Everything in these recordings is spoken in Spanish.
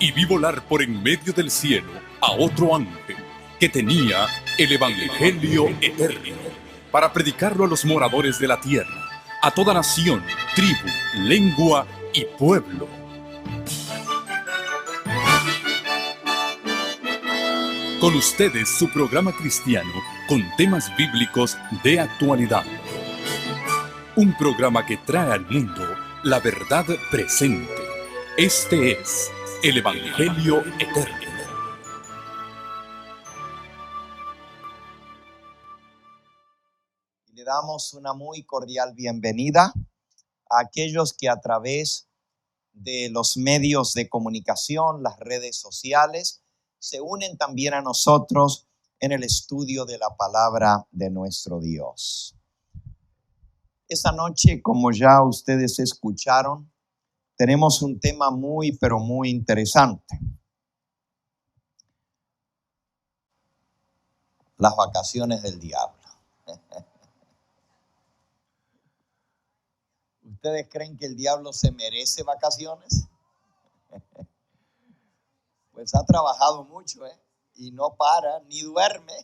y vi volar por en medio del cielo a otro ángel que tenía el Evangelio eterno para predicarlo a los moradores de la tierra, a toda nación, tribu, lengua y pueblo. Con ustedes su programa cristiano con temas bíblicos de actualidad. Un programa que trae al mundo la verdad presente. Este es el Evangelio eterno. Le damos una muy cordial bienvenida a aquellos que a través de los medios de comunicación, las redes sociales, se unen también a nosotros en el estudio de la palabra de nuestro Dios. Esta noche, como ya ustedes escucharon, tenemos un tema muy, pero muy interesante. Las vacaciones del diablo. ¿Ustedes creen que el diablo se merece vacaciones? Pues ha trabajado mucho, y no para, ni duerme.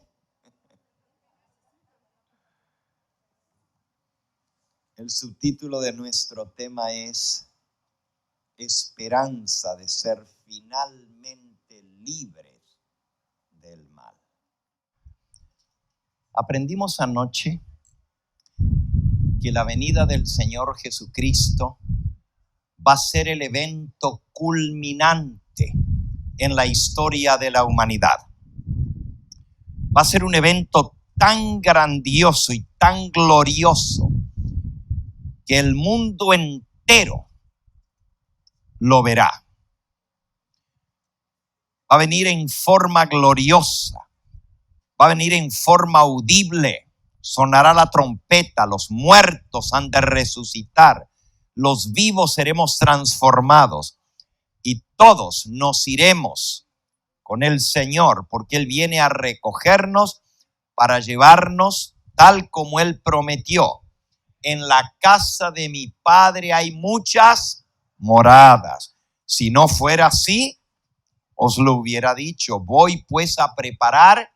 El subtítulo de nuestro tema es Esperanza de ser finalmente libres del mal. Aprendimos anoche que la venida del Señor Jesucristo va a ser el evento culminante en la historia de la humanidad. Va a ser un evento tan grandioso y tan glorioso que el mundo entero lo verá. Va a venir en forma gloriosa, va a venir en forma audible, sonará la trompeta, los muertos han de resucitar, los vivos seremos transformados y todos nos iremos con el Señor, porque Él viene a recogernos para llevarnos tal como Él prometió. En la casa de mi Padre hay muchas moradas. Si no fuera así, os lo hubiera dicho. Voy pues a preparar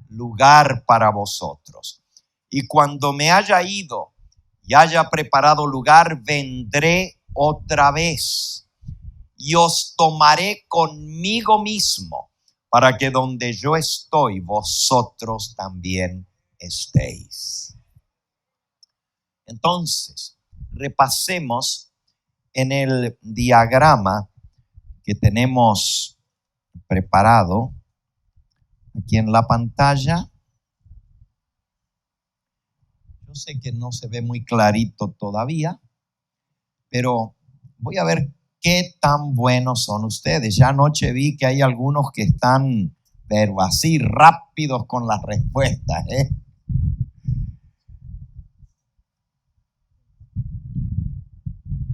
lugar para vosotros. Y cuando me haya ido y haya preparado lugar, vendré otra vez y os tomaré conmigo mismo, para que donde yo estoy, vosotros también estéis. Entonces, repasemos en el diagrama que tenemos preparado aquí en la pantalla. Yo sé que no se ve muy clarito todavía, pero voy a ver qué tan buenos son ustedes. Ya anoche vi que hay algunos que están, pero así rápidos con las respuestas,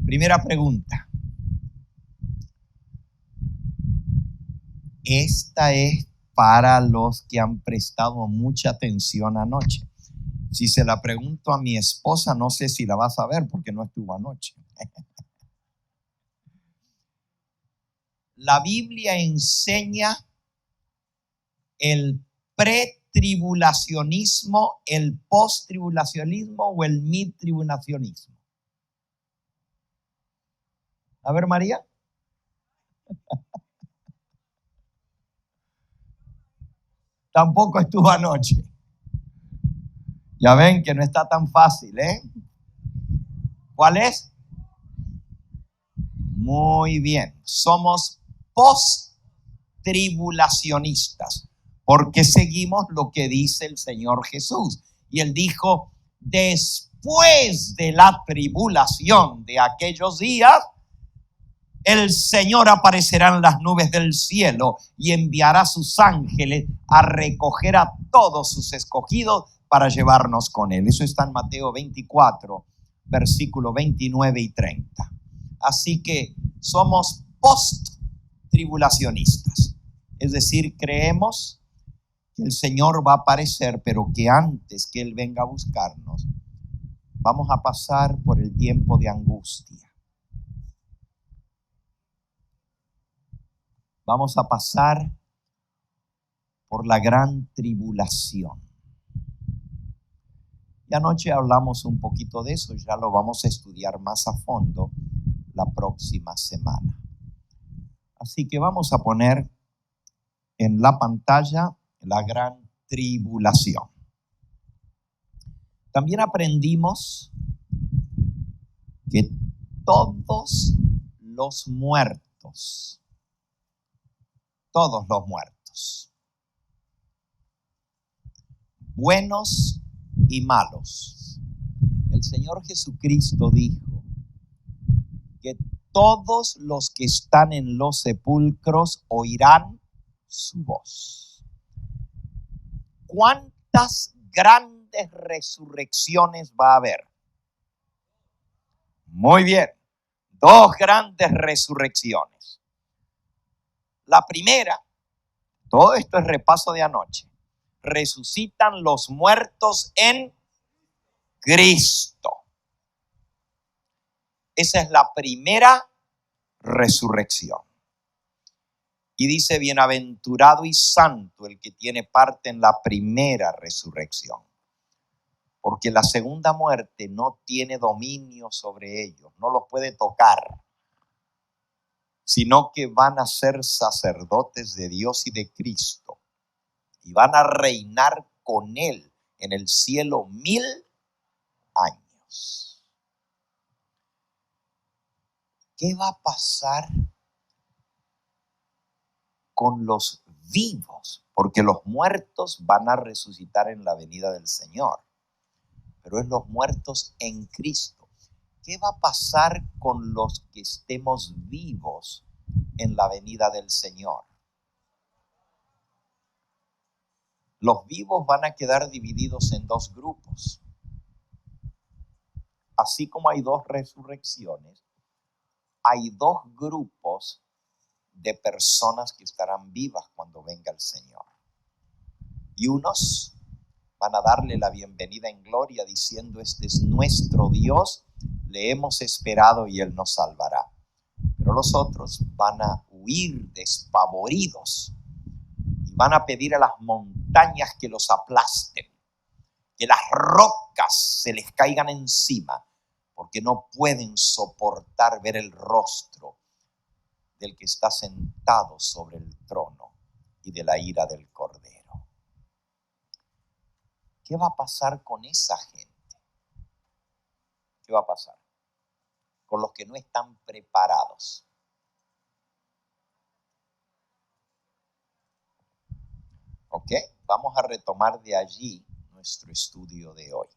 Primera pregunta. Esta es para los que han prestado mucha atención anoche. Si se la pregunto a mi esposa, no sé si la va a saber porque no estuvo anoche. La Biblia enseña el pretribulacionismo, el posttribulacionismo o el midtribulacionismo. A ver, María. Tampoco estuvo anoche. Ya ven que no está tan fácil, ¿Cuál es? Muy bien. Somos post-tribulacionistas, porque seguimos lo que dice el Señor Jesús. Y Él dijo, después de la tribulación de aquellos días, el Señor aparecerá en las nubes del cielo y enviará a sus ángeles a recoger a todos sus escogidos para llevarnos con Él. Eso está en Mateo 24, versículos 29 y 30. Así que somos post-tribulacionistas. Es decir, creemos que el Señor va a aparecer, pero que antes que Él venga a buscarnos, vamos a pasar por el tiempo de angustia. vamos a pasar por la gran tribulación. Y anoche hablamos un poquito de eso, ya lo vamos a estudiar más a fondo la próxima semana. Así que vamos a poner en la pantalla la gran tribulación. También aprendimos que todos los muertos, buenos y malos, el Señor Jesucristo dijo que todos los que están en los sepulcros oirán su voz. ¿Cuántas grandes resurrecciones va a haber? Muy bien, 2 grandes resurrecciones. La primera, todo esto es repaso de anoche, resucitan los muertos en Cristo. Esa es la primera resurrección. Y dice, bienaventurado y santo el que tiene parte en la primera resurrección. Porque la segunda muerte no tiene dominio sobre ellos, no los puede tocar, sino que van a ser sacerdotes de Dios y de Cristo y van a reinar con Él en el cielo 1000 años. ¿Qué va a pasar con los vivos? Porque los muertos van a resucitar en la venida del Señor. Pero es los muertos en Cristo. ¿Qué va a pasar con los que estemos vivos en la venida del Señor? Los vivos van a quedar divididos en 2 grupos. Así como hay 2 resurrecciones, hay 2 grupos de personas que estarán vivas cuando venga el Señor. Y unos van a darle la bienvenida en gloria diciendo, este es nuestro Dios, le hemos esperado y Él nos salvará. Pero los otros van a huir despavoridos y van a pedir a las montañas que los aplasten, que las rocas se les caigan encima, porque no pueden soportar ver el rostro del que está sentado sobre el trono y de la ira del Cordero. ¿Qué va a pasar con esa gente? ¿Qué va a pasar con los que no están preparados? ¿Ok? Vamos a retomar de allí nuestro estudio de hoy.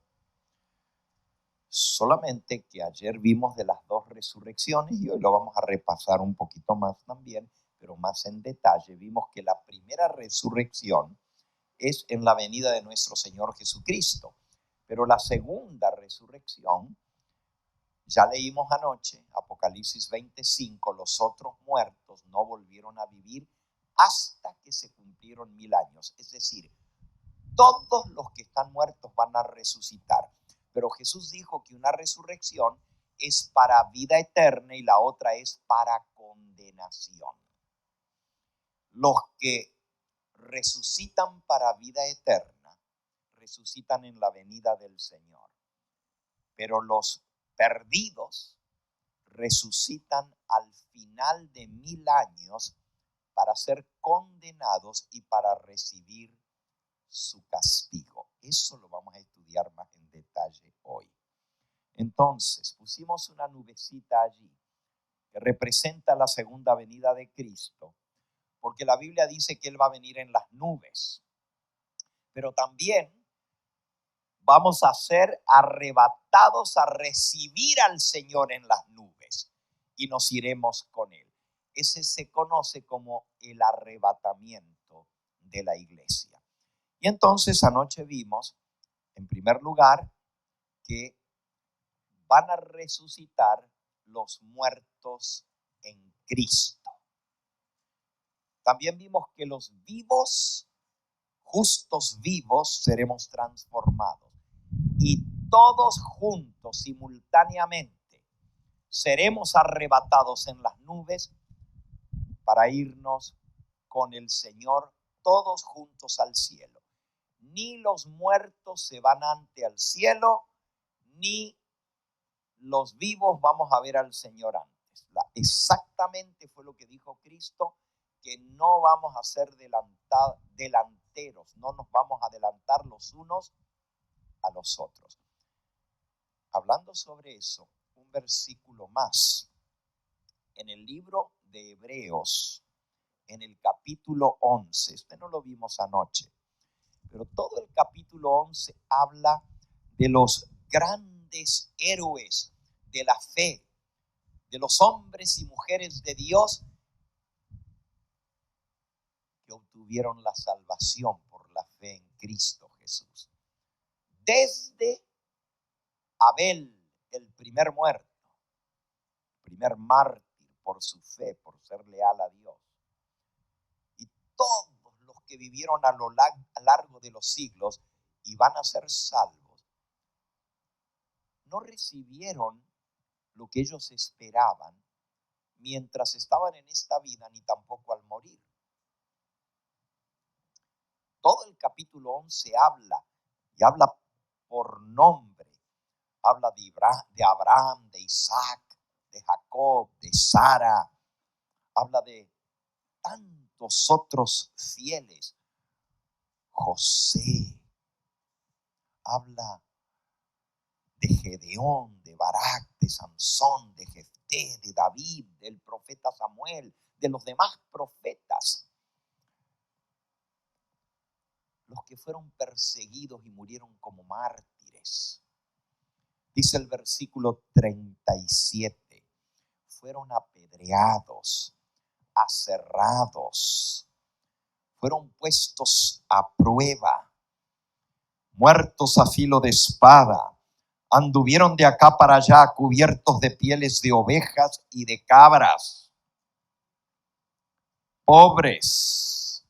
Solamente que ayer vimos de las 2 resurrecciones y hoy lo vamos a repasar un poquito más también, pero más en detalle. Vimos que la primera resurrección es en la venida de nuestro Señor Jesucristo. Pero la segunda resurrección, ya leímos anoche, Apocalipsis 25, los otros muertos no volvieron a vivir hasta que se cumplieron 1000 años. Es decir, todos los que están muertos van a resucitar. Pero Jesús dijo que una resurrección es para vida eterna y la otra es para condenación. Los que resucitan para vida eterna, resucitan en la venida del Señor. Pero los perdidos resucitan al final de 1000 años para ser condenados y para recibir su castigo. Eso lo vamos a estudiar más en detalle hoy. Entonces, pusimos una nubecita allí que representa la segunda venida de Cristo, porque la Biblia dice que Él va a venir en las nubes. Pero también vamos a ser arrebatados a recibir al Señor en las nubes y nos iremos con Él. Ese se conoce como el arrebatamiento de la iglesia. Y entonces anoche vimos, en primer lugar, que van a resucitar los muertos en Cristo. También vimos que los vivos, justos vivos, seremos transformados. Y todos juntos, simultáneamente, seremos arrebatados en las nubes para irnos con el Señor todos juntos al cielo. Ni los muertos se van ante al cielo, ni los vivos vamos a ver al Señor antes. Exactamente fue lo que dijo Cristo, que no vamos a ser delanteros, no nos vamos a adelantar los unos a los otros. Hablando sobre eso, un versículo más. En el libro de Hebreos, en el capítulo 11, este no lo vimos anoche, pero todo el capítulo 11 habla de los grandes héroes de la fe, de los hombres y mujeres de Dios que obtuvieron la salvación por la fe en Cristo Jesús. Desde Abel, el primer muerto, primer mártir por su fe, por ser leal a Dios, y todos los que vivieron a lo largo de los siglos y van a ser salvos, no recibieron lo que ellos esperaban mientras estaban en esta vida, ni tampoco al morir. Todo el capítulo 11 habla, y habla por nombre, habla de Abraham, de Isaac, de Jacob, de Sara, habla de tantos otros fieles, José, habla de Gedeón, de Barak, de Sansón, de Jefté, de David, del profeta Samuel, de los demás profetas, los que fueron perseguidos y murieron como mártires. Dice el versículo 37, fueron apedreados, aserrados, fueron puestos a prueba, muertos a filo de espada, anduvieron de acá para allá cubiertos de pieles de ovejas y de cabras, pobres,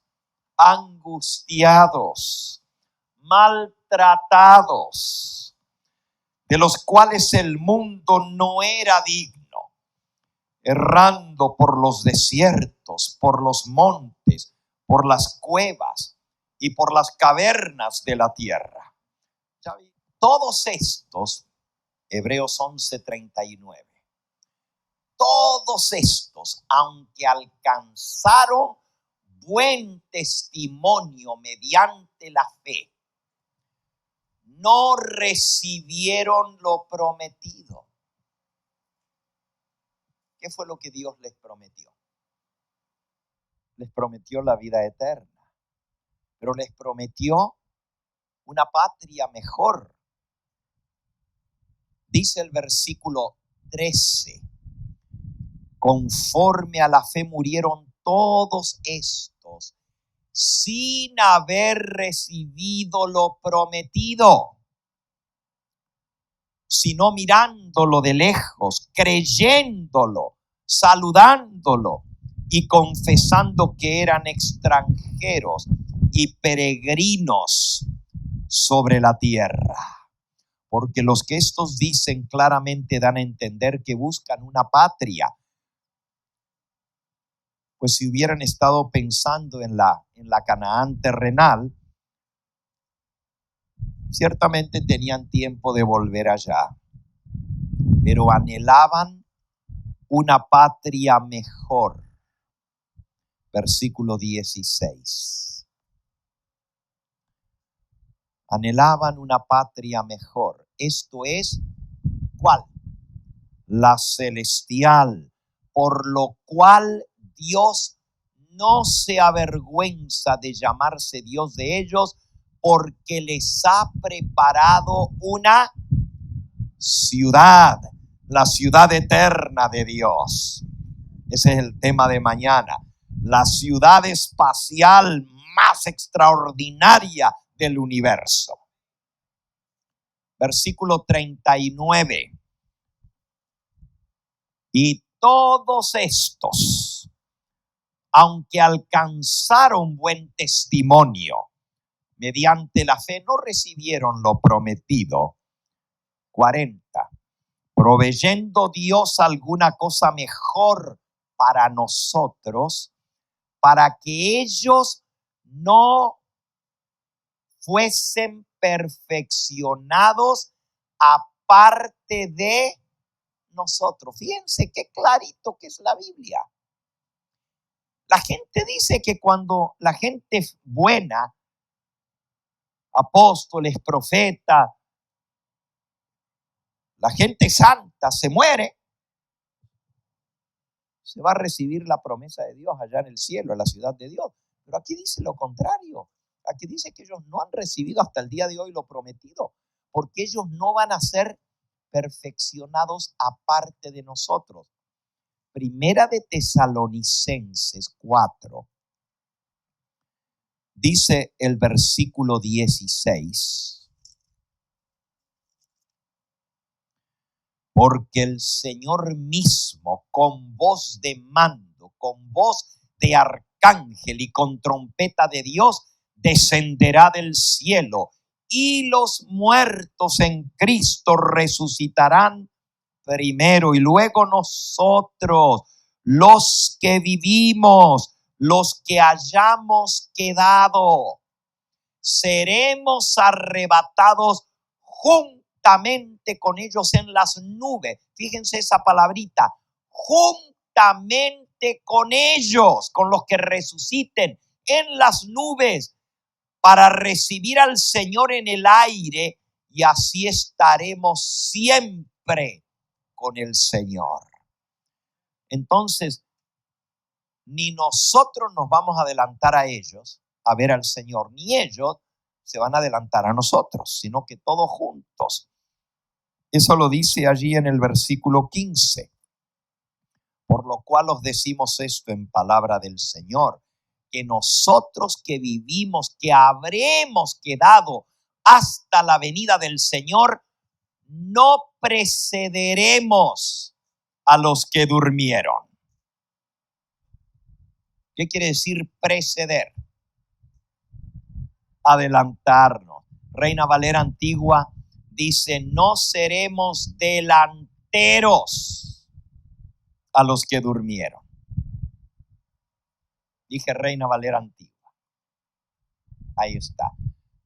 angustiados, maltratados, de los cuales el mundo no era digno, errando por los desiertos, por los montes, por las cuevas y por las cavernas de la tierra. Todos estos, Hebreos 11:39, todos estos, aunque alcanzaron buen testimonio mediante la fe, no recibieron lo prometido. ¿Qué fue lo que Dios les prometió? Les prometió la vida eterna, pero les prometió una patria mejor. Dice el versículo 13, conforme a la fe murieron todos estos sin haber recibido lo prometido, sino mirándolo de lejos, creyéndolo, saludándolo y confesando que eran extranjeros y peregrinos sobre la tierra. Porque los que estos dicen claramente dan a entender que buscan una patria. Pues si hubieran estado pensando en la Canaán terrenal, ciertamente tenían tiempo de volver allá, pero anhelaban una patria mejor. Versículo 16. Anhelaban una patria mejor. Esto es, ¿cuál? La celestial, por lo cual Dios no se avergüenza de llamarse Dios de ellos, porque les ha preparado una ciudad, la ciudad eterna de Dios. Ese es el tema de mañana. La ciudad espacial más extraordinaria del universo. Versículo 39. Y todos estos, aunque alcanzaron buen testimonio mediante la fe, no recibieron lo prometido. 40. Proveyendo Dios alguna cosa mejor para nosotros, para que ellos no fuesen perfeccionados aparte de nosotros. Fíjense qué clarito que es la Biblia. La gente dice que cuando la gente buena, apóstoles, profetas, la gente santa se muere, se va a recibir la promesa de Dios allá en el cielo, en la ciudad de Dios. Pero aquí dice lo contrario. Aquí dice que ellos no han recibido hasta el día de hoy lo prometido, porque ellos no van a ser perfeccionados aparte de nosotros. Primera de Tesalonicenses 4, dice el versículo 16. Porque el Señor mismo, con voz de mando, con voz de arcángel y con trompeta de Dios, descenderá del cielo, y los muertos en Cristo resucitarán primero, y luego nosotros, los que vivimos, los que hayamos quedado, seremos arrebatados juntamente con ellos en las nubes. Fíjense esa palabrita, juntamente con ellos, con los que resuciten en las nubes, para recibir al Señor en el aire, y así estaremos siempre con el Señor. Entonces, ni nosotros nos vamos a adelantar a ellos a ver al Señor, ni ellos se van a adelantar a nosotros, sino que todos juntos. Eso lo dice allí en el versículo 15. Por lo cual os decimos esto en palabra del Señor, que nosotros que vivimos, que habremos quedado hasta la venida del Señor, no precederemos a los que durmieron. ¿Qué quiere decir preceder? Adelantarnos. Reina Valera Antigua dice, no seremos delanteros a los que durmieron. Dije Reina Valera Antigua. Ahí está.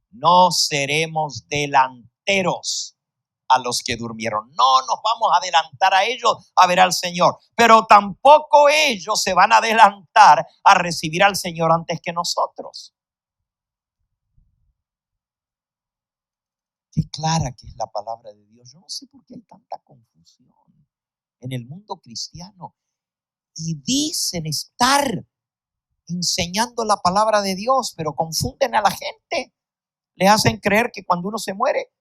No seremos delanteros a los que durmieron. No nos vamos a adelantar a ellos a ver al Señor, pero tampoco ellos se van a adelantar a recibir al Señor antes que nosotros. Qué clara que es la palabra de Dios. Yo no sé por qué hay tanta confusión en el mundo cristiano. Y dicen estar enseñando la palabra de Dios, pero confunden a la gente. Le hacen creer que cuando uno se muere,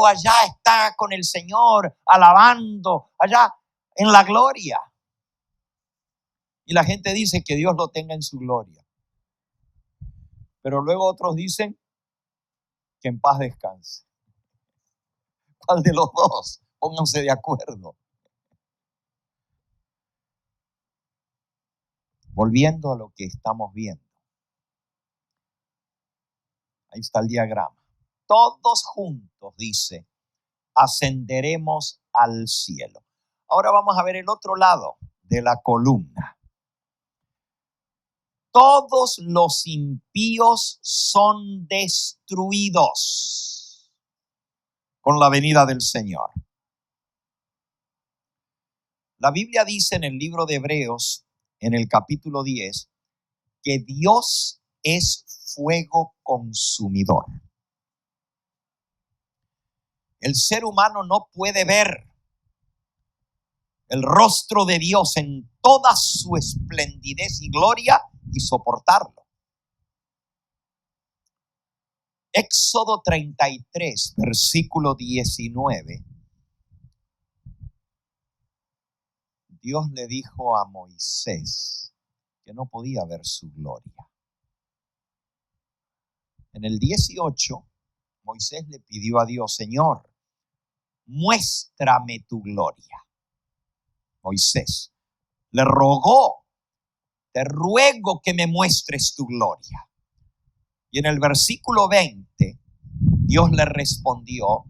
allá está con el Señor, alabando, allá en la gloria. Y la gente dice que Dios lo tenga en su gloria. Pero luego otros dicen que en paz descanse. ¿Cuál de los dos? Pónganse de acuerdo. Volviendo a lo que estamos viendo. Ahí está el diagrama. Todos juntos, dice, ascenderemos al cielo. Ahora vamos a ver el otro lado de la columna. Todos los impíos son destruidos con la venida del Señor. La Biblia dice en el libro de Hebreos, en el capítulo 10, que Dios es fuego consumidor. El ser humano no puede ver el rostro de Dios en toda su esplendidez y gloria y soportarlo. Éxodo 33, versículo 19. Dios le dijo a Moisés que no podía ver su gloria. En el 18, Moisés le pidió a Dios, Señor, muéstrame tu gloria. Moisés le rogó, te ruego que me muestres tu gloria. Y en el versículo 20, Dios le respondió,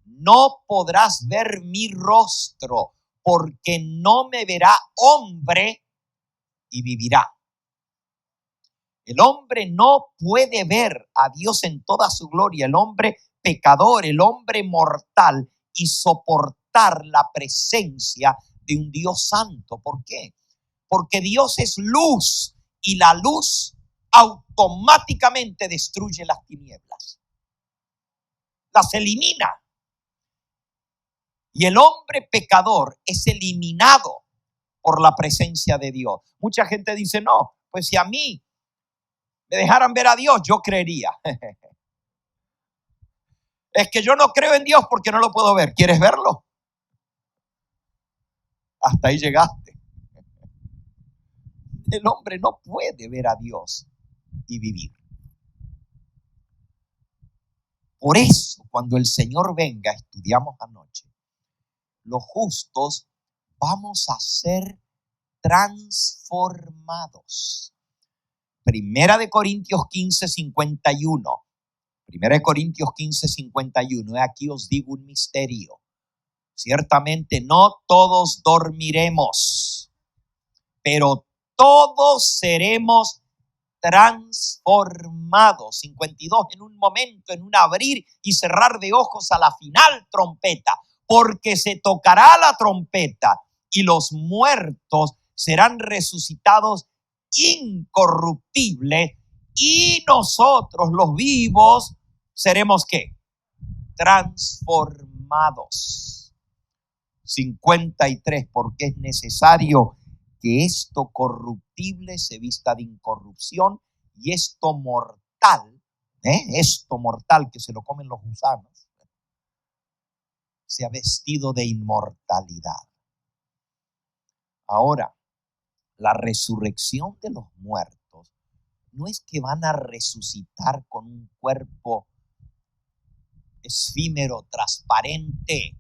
no podrás ver mi rostro, porque no me verá hombre y vivirá. El hombre no puede ver a Dios en toda su gloria, el hombre pecador, el hombre mortal, y soportar la presencia de un Dios santo. ¿Por qué? Porque Dios es luz y la luz automáticamente destruye las tinieblas, las elimina. Y el hombre pecador es eliminado por la presencia de Dios. Mucha gente dice, no, pues si a mí me dejaran ver a Dios, yo creería. Es que yo no creo en Dios porque no lo puedo ver. ¿Quieres verlo? Hasta ahí llegaste. El hombre no puede ver a Dios y vivir. Por eso, cuando el Señor venga, estudiamos anoche, los justos vamos a ser transformados. Primera de Corintios 15:51. Primera de Corintios 15:51. Aquí os digo un misterio. Ciertamente no todos dormiremos, pero todos seremos transformados. 52, en un momento, en un abrir y cerrar de ojos, a la final trompeta, porque se tocará la trompeta y los muertos serán resucitados incorruptibles y nosotros los vivos seremos ¿qué? Transformados. 53, porque es necesario que esto corruptible se vista de incorrupción y esto mortal que se lo comen los gusanos, sea vestido de inmortalidad. Ahora, la resurrección de los muertos no es que van a resucitar con un cuerpo efímero, transparente,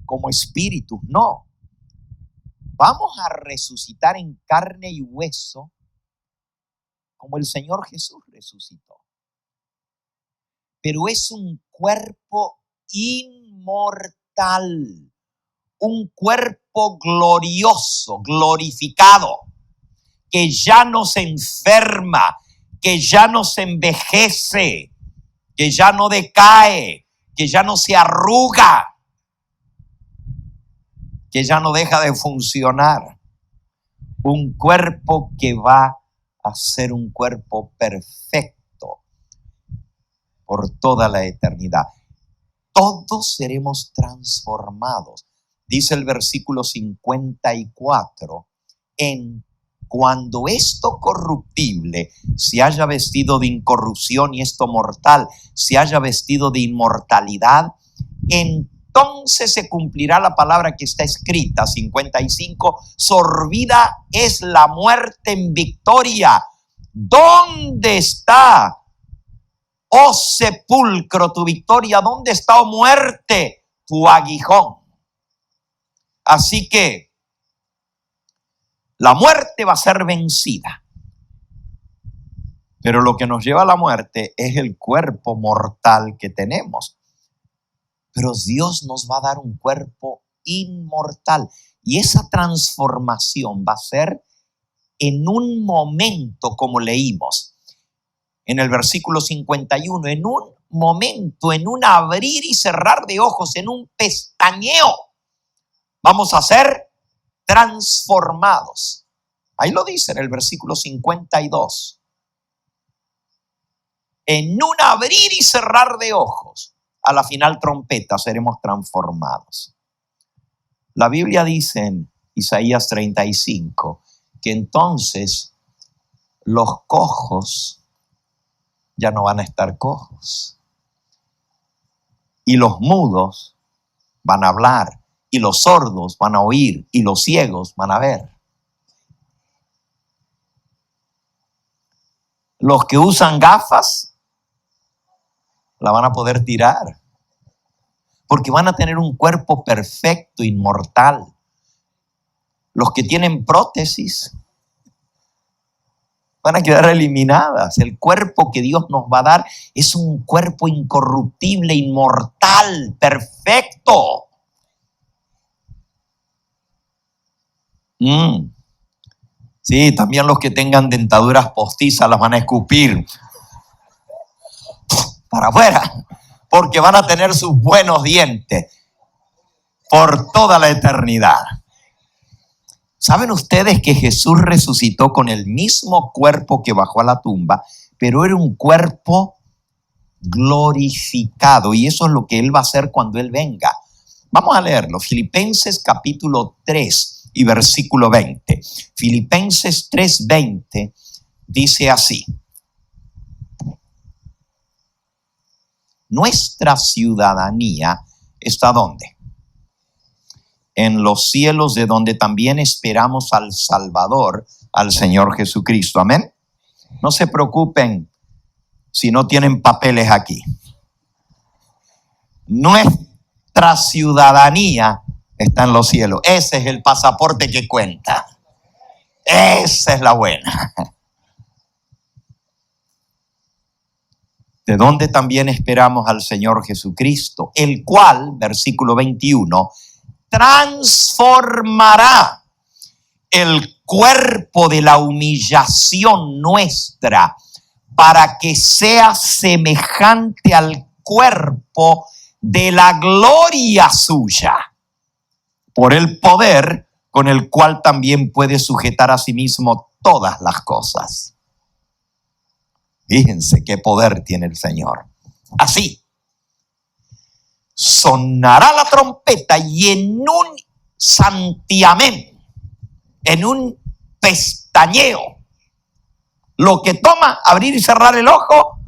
como espíritus, no. Vamos a resucitar en carne y hueso como el Señor Jesús resucitó. Pero es un cuerpo inmortal, un cuerpo glorioso, glorificado, que ya no se enferma, que ya no se envejece, que ya no decae, que ya no se arruga, que ya no deja de funcionar. Un cuerpo que va a ser un cuerpo perfecto por toda la eternidad. Todos seremos transformados. Dice el versículo 54, cuando esto corruptible se haya vestido de incorrupción y esto mortal se haya vestido de inmortalidad, entonces se cumplirá la palabra que está escrita, 55, sorbida es la muerte en victoria. ¿Dónde está, oh sepulcro, tu victoria? ¿Dónde está, oh muerte, tu aguijón? Así que la muerte va a ser vencida. Pero lo que nos lleva a la muerte es el cuerpo mortal que tenemos. Pero Dios nos va a dar un cuerpo inmortal. Y esa transformación va a ser en un momento, como leímos en el versículo 51, en un momento, en un abrir y cerrar de ojos, en un pestañeo, vamos a ser transformados. Ahí lo dice en el versículo 52. En un abrir y cerrar de ojos, a la final trompeta seremos transformados. La Biblia dice en Isaías 35 que entonces los cojos ya no van a estar cojos y los mudos van a hablar y los sordos van a oír y los ciegos van a ver. Los que usan gafas la van a poder tirar, porque van a tener un cuerpo perfecto, inmortal. Los que tienen prótesis van a quedar eliminadas. El cuerpo que Dios nos va a dar es un cuerpo incorruptible, inmortal, perfecto. Sí, también los que tengan dentaduras postizas las van a escupir para afuera, porque van a tener sus buenos dientes por toda la eternidad. ¿Saben ustedes que Jesús resucitó con el mismo cuerpo que bajó a la tumba, pero era un cuerpo glorificado? Y eso es lo que Él va a hacer cuando Él venga. Vamos a leerlo. Filipenses capítulo 3 y versículo 20. Filipenses 3:20 dice así: nuestra ciudadanía está ¿dónde? En los cielos, de donde también esperamos al Salvador, al Señor Jesucristo. Amén. No se preocupen si no tienen papeles aquí. Nuestra ciudadanía está en los cielos. Ese es el pasaporte que cuenta. Esa es la buena. De donde también esperamos al Señor Jesucristo, el cual, versículo 21, transformará el cuerpo de la humillación nuestra para que sea semejante al cuerpo de la gloria suya, por el poder con el cual también puede sujetar a sí mismo todas las cosas. Fíjense qué poder tiene el Señor. Así, sonará la trompeta y en un santiamén, en un pestañeo, lo que toma abrir y cerrar el ojo,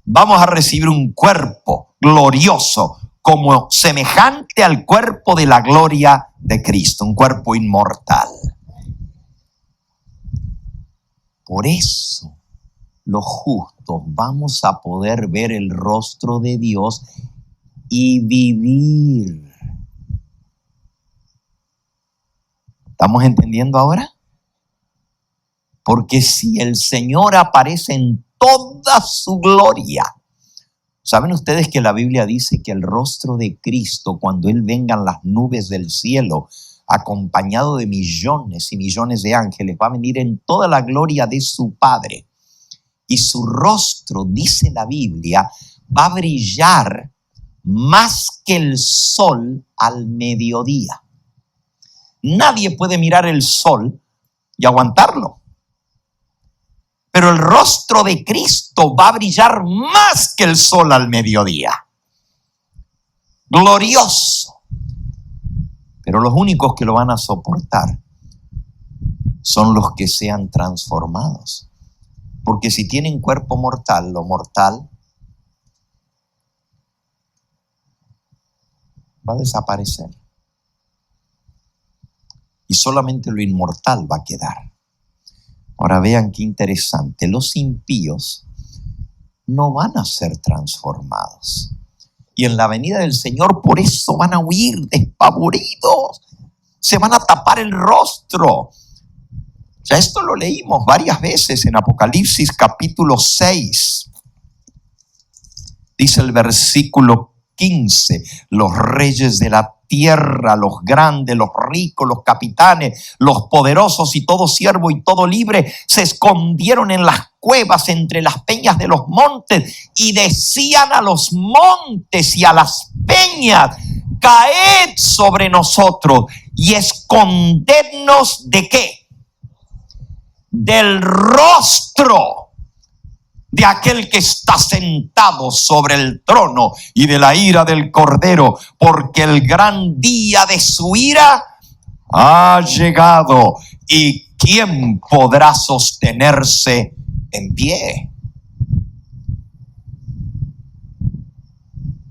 vamos a recibir un cuerpo glorioso como semejante al cuerpo de la gloria de Cristo, un cuerpo inmortal. Por eso los justos vamos a poder ver el rostro de Dios y vivir. ¿Estamos entendiendo ahora? Porque si el Señor aparece en toda su gloria, ¿saben ustedes que la Biblia dice que el rostro de Cristo, cuando Él venga en las nubes del cielo, acompañado de millones y millones de ángeles, va a venir en toda la gloria de su Padre? Y su rostro, dice la Biblia, va a brillar más que el sol al mediodía. Nadie puede mirar el sol y aguantarlo. Pero el rostro de Cristo va a brillar más que el sol al mediodía. Glorioso. Pero los únicos que lo van a soportar son los que sean transformados. Porque si tienen cuerpo mortal, lo mortal va a desaparecer. Y solamente lo inmortal va a quedar. Ahora vean qué interesante. Los impíos no van a ser transformados. Y en la venida del Señor, por eso van a huir despavoridos. Se van a tapar el rostro. Ya esto lo leímos varias veces en Apocalipsis capítulo 6. Dice el versículo 15, los reyes de la tierra, los grandes, los ricos, los capitanes, los poderosos y todo siervo y todo libre se escondieron en las cuevas entre las peñas de los montes y decían a los montes y a las peñas: caed sobre nosotros y escondednos ¿de qué? Del rostro de aquel que está sentado sobre el trono y de la ira del Cordero, porque el gran día de su ira ha llegado. ¿Y quién podrá sostenerse en pie?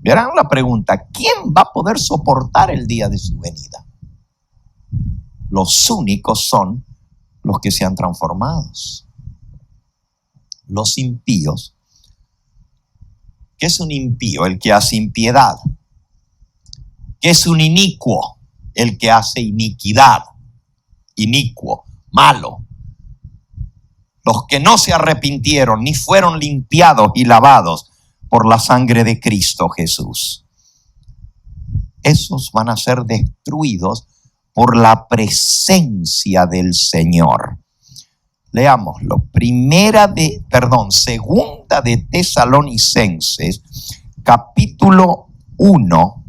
Verán la pregunta: ¿quién va a poder soportar el día de su venida? Los únicos son los que sean transformados. Los impíos. ¿Qué es un impío? El que hace impiedad. ¿Qué es un inicuo? El que hace iniquidad. Inicuo, malo. Los que no se arrepintieron ni fueron limpiados y lavados por la sangre de Cristo Jesús. Esos van a ser destruidos por la presencia del Señor. Leámoslo. Segunda de Tesalonicenses, capítulo 1,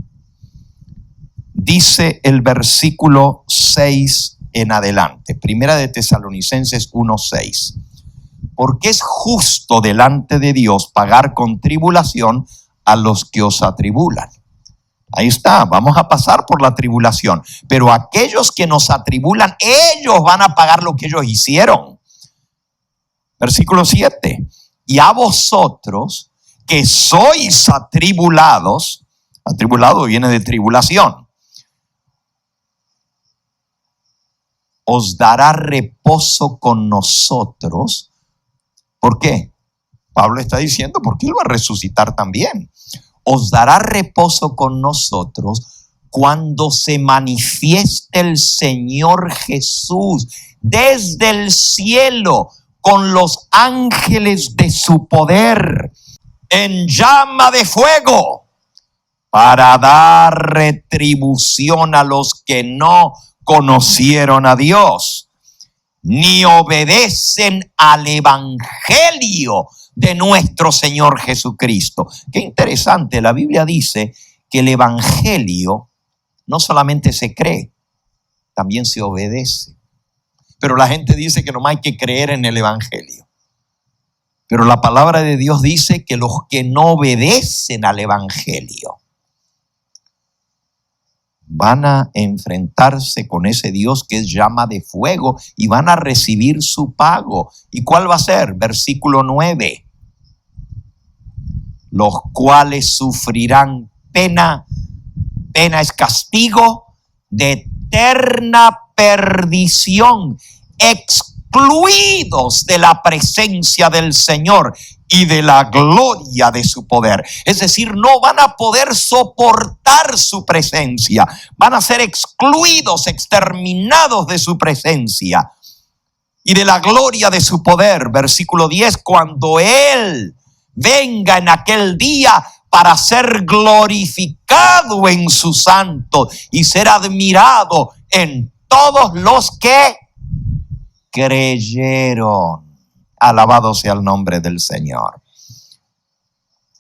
dice el versículo 6 en adelante. Primera de Tesalonicenses 1:6. Porque es justo delante de Dios pagar con tribulación a los que os atribulan. Ahí está, vamos a pasar por la tribulación. Pero aquellos que nos atribulan, ellos van a pagar lo que ellos hicieron. Versículo 7. Y a vosotros que sois atribulados, atribulado viene de tribulación, os dará reposo con nosotros. ¿Por qué? Pablo está diciendo, porque Él va a resucitar también. Os dará reposo con nosotros cuando se manifieste el Señor Jesús desde el cielo con los ángeles de su poder en llama de fuego para dar retribución a los que no conocieron a Dios ni obedecen al evangelio de nuestro Señor Jesucristo. Qué interesante, la Biblia dice que el evangelio no solamente se cree, también se obedece. Pero la gente dice que nomás hay que creer en el evangelio. Pero la palabra de Dios dice que los que no obedecen al evangelio van a enfrentarse con ese Dios que es llama de fuego y van a recibir su pago. ¿Y cuál va a ser? Versículo 9. Los cuales sufrirán pena. Pena es castigo de eterna perdición, excluidos de la presencia del Señor y de la gloria de su poder. Es decir, no van a poder soportar su presencia. Van a ser excluidos, exterminados de su presencia y de la gloria de su poder. Versículo 10, cuando Él venga en aquel día para ser glorificado en su santo y ser admirado en todos los que creyeron. Alabado sea el nombre del Señor.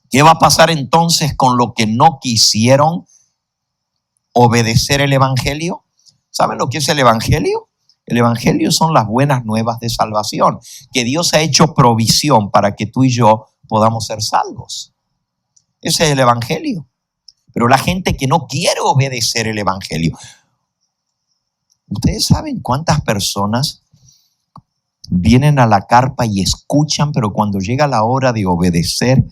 ¿Qué va a pasar entonces con los que no quisieron obedecer el evangelio? ¿Saben lo que es el evangelio? El evangelio son las buenas nuevas de salvación, que Dios ha hecho provisión para que tú y yo podamos ser salvos. Ese es el evangelio. Pero la gente que no quiere obedecer el evangelio. ¿Ustedes saben cuántas personas vienen a la carpa y escuchan, pero cuando llega la hora de obedecer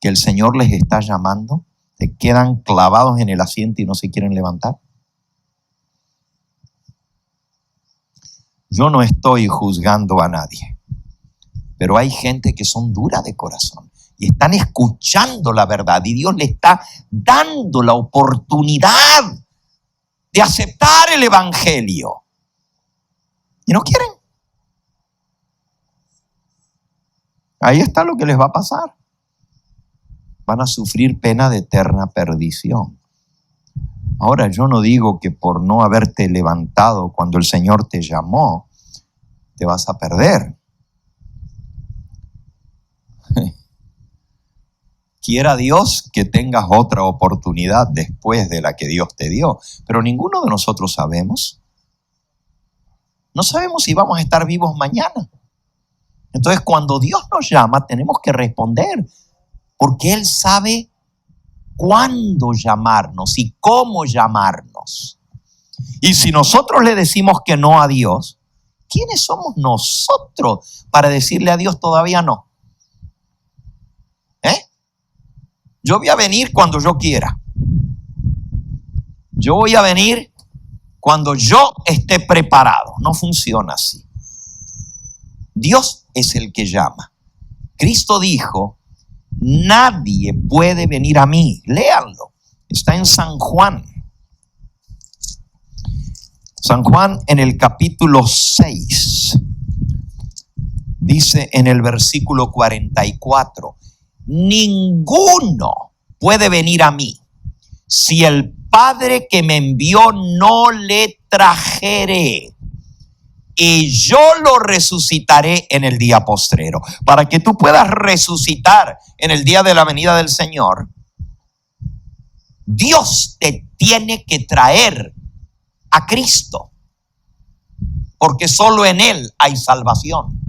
que el Señor les está llamando, se quedan clavados en el asiento y no se quieren levantar? Yo no estoy juzgando a nadie, pero hay gente que son duras de corazón y están escuchando la verdad y Dios le está dando la oportunidad de aceptar el evangelio y no quieren. Ahí está lo que les va a pasar. Van a sufrir pena de eterna perdición. Ahora, yo no digo que por no haberte levantado cuando el Señor te llamó, te vas a perder. Quiera Dios que tengas otra oportunidad después de la que Dios te dio. Pero ninguno de nosotros sabemos. No sabemos si vamos a estar vivos mañana. Entonces, cuando Dios nos llama, tenemos que responder, porque Él sabe cuándo llamarnos y cómo llamarnos. Y si nosotros le decimos que no a Dios, ¿quiénes somos nosotros para decirle a Dios todavía no? Yo voy a venir cuando yo quiera. Yo voy a venir cuando yo esté preparado. No funciona así. Dios es el que llama. Cristo dijo, nadie puede venir a mí. Léanlo. Está en San Juan. San Juan en el capítulo 6. Dice en el versículo 44. Ninguno puede venir a mí si el Padre que me envió no le trajere. y yo lo resucitaré en el día postrero. Para que tú puedas resucitar en el día de la venida del Señor, Dios te tiene que traer a Cristo, porque solo en Él hay salvación.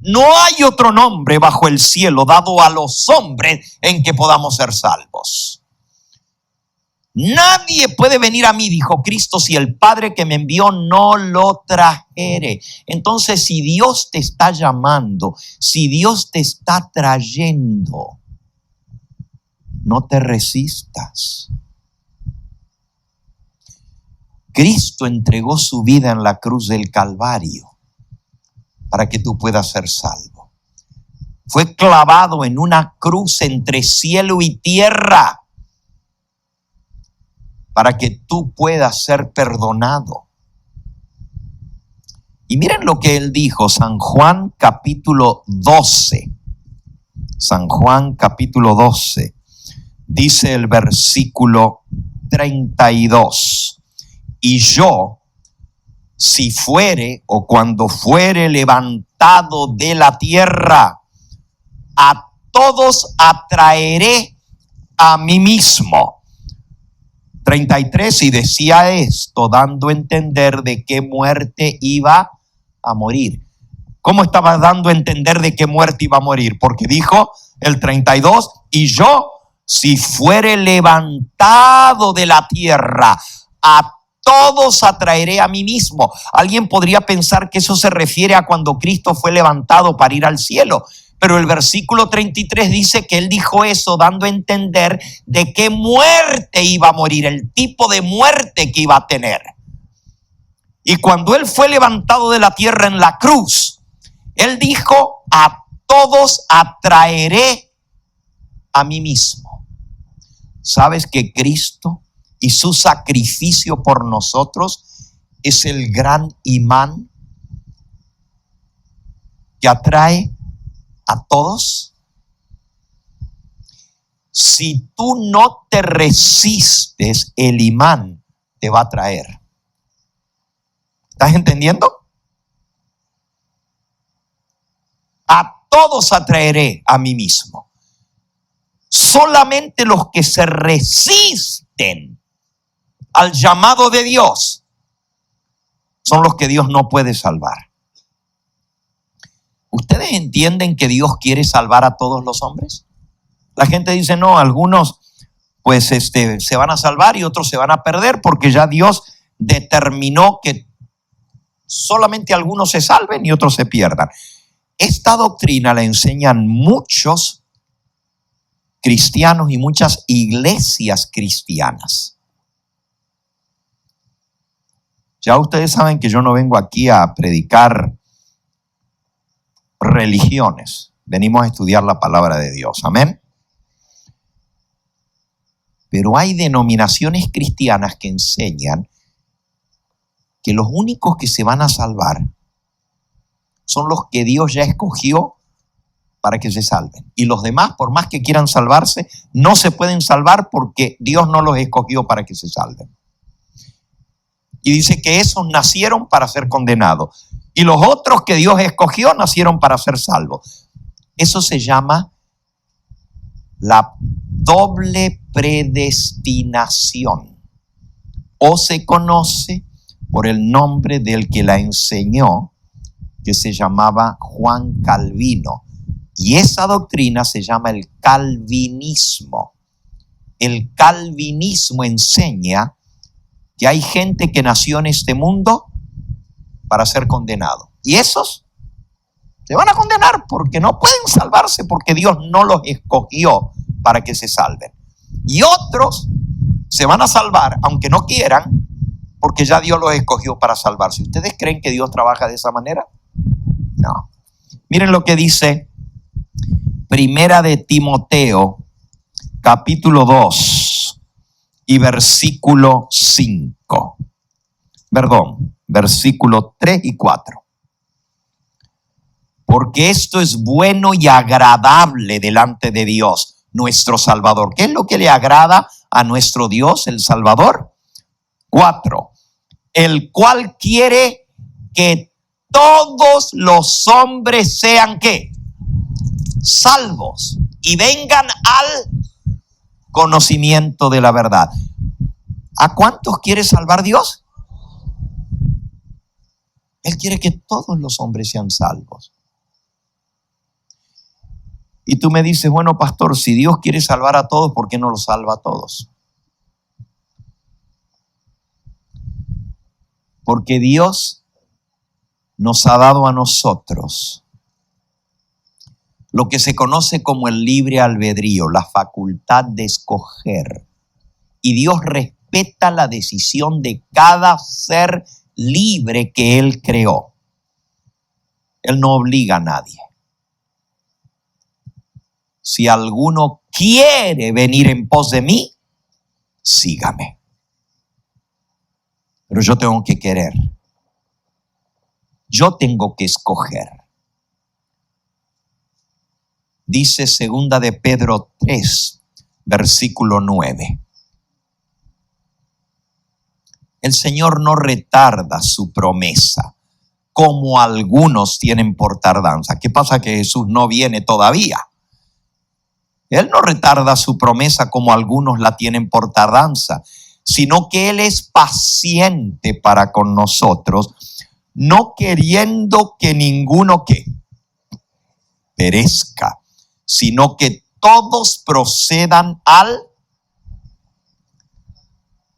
No hay otro nombre bajo el cielo dado a los hombres en que podamos ser salvos. Nadie puede venir a mí, dijo Cristo, si el Padre que me envió no lo trajere. Entonces, si Dios te está llamando, si Dios te está trayendo, no te resistas. Cristo entregó su vida en la cruz del Calvario para que tú puedas ser salvo. Fue clavado en una cruz entre cielo y tierra para que tú puedas ser perdonado. Y miren lo que él dijo, San Juan capítulo 12. San Juan capítulo 12. Dice el versículo 32. Y yo, si fuere o cuando fuere levantado de la tierra, a todos atraeré a mí mismo. 33, y decía esto dando a entender de qué muerte iba a morir. ¿Cómo estaba dando a entender de qué muerte iba a morir? Porque dijo el 32, y yo, si fuere levantado de la tierra, a todos atraeré a mí mismo. Alguien podría pensar que eso se refiere a cuando Cristo fue levantado para ir al cielo. Pero el versículo 33 dice que él dijo eso dando a entender de qué muerte iba a morir, el tipo de muerte que iba a tener. Y cuando él fue levantado de la tierra en la cruz, él dijo, a todos atraeré a mí mismo. ¿Sabes que Cristo y su sacrificio por nosotros es el gran imán que atrae a todos? Si tú no te resistes, el imán te va a traer. ¿Estás entendiendo? A todos atraeré a mí mismo. Solamente los que se resisten al llamado de Dios son los que Dios no puede salvar. ¿Ustedes entienden que Dios quiere salvar a todos los hombres? La gente dice, no, algunos pues se van a salvar y otros se van a perder porque ya Dios determinó que solamente algunos se salven y otros se pierdan. Esta doctrina la enseñan muchos cristianos y muchas iglesias cristianas. Ya ustedes saben que yo no vengo aquí a predicar religiones. Venimos a estudiar la palabra de Dios. Amén. Pero hay denominaciones cristianas que enseñan que los únicos que se van a salvar son los que Dios ya escogió para que se salven. Y los demás, por más que quieran salvarse, no se pueden salvar porque Dios no los escogió para que se salven. Y dice que esos nacieron para ser condenados. Y los otros que Dios escogió nacieron para ser salvos. Eso se llama la doble predestinación. O se conoce por el nombre del que la enseñó, que se llamaba Juan Calvino. Y esa doctrina se llama el calvinismo. El calvinismo enseña que hay gente que nació en este mundo para ser condenado. Y esos se van a condenar porque no pueden salvarse porque Dios no los escogió para que se salven. Y otros se van a salvar aunque no quieran porque ya Dios los escogió para salvarse. ¿Ustedes creen que Dios trabaja de esa manera? No. Miren lo que dice Primera de Timoteo, capítulo 2 y versículo 5. Perdón, versículo 3 y 4. Porque esto es bueno y agradable delante de Dios, nuestro Salvador. ¿Qué es lo que le agrada a nuestro Dios, el Salvador? 4. El cual quiere que todos los hombres sean ¿qué? Salvos y vengan al conocimiento de la verdad. ¿A cuántos quiere salvar Dios? Él quiere que todos los hombres sean salvos. Y tú me dices, bueno, pastor, si Dios quiere salvar a todos, ¿por qué no los salva a todos? Porque Dios nos ha dado a nosotros lo que se conoce como el libre albedrío, la facultad de escoger. Y Dios respeta la decisión de cada ser libre que Él creó. Él no obliga a nadie. Si alguno quiere venir en pos de mí, sígame. Pero yo tengo que querer. Yo tengo que escoger. Dice 2 de Pedro 3, versículo 9. El Señor no retarda su promesa, como algunos tienen por tardanza. ¿Qué pasa? Que Jesús no viene todavía. Él no retarda su promesa como algunos la tienen por tardanza, sino que Él es paciente para con nosotros, no queriendo que ninguno ¿qué? Perezca, sino que todos procedan al...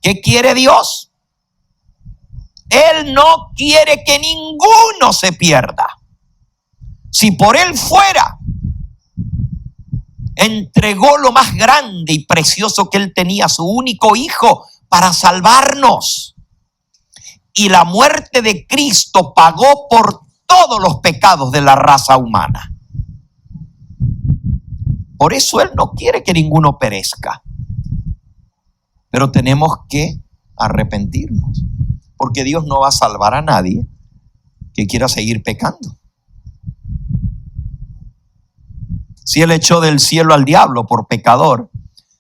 ¿Qué quiere Dios? Él no quiere que ninguno se pierda. Si por Él fuera, entregó lo más grande y precioso que Él tenía, su único hijo, para salvarnos. Y la muerte de Cristo pagó por todos los pecados de la raza humana. Por eso Él no quiere que ninguno perezca. Pero tenemos que arrepentirnos, porque Dios no va a salvar a nadie que quiera seguir pecando. Si Él echó del cielo al diablo por pecador,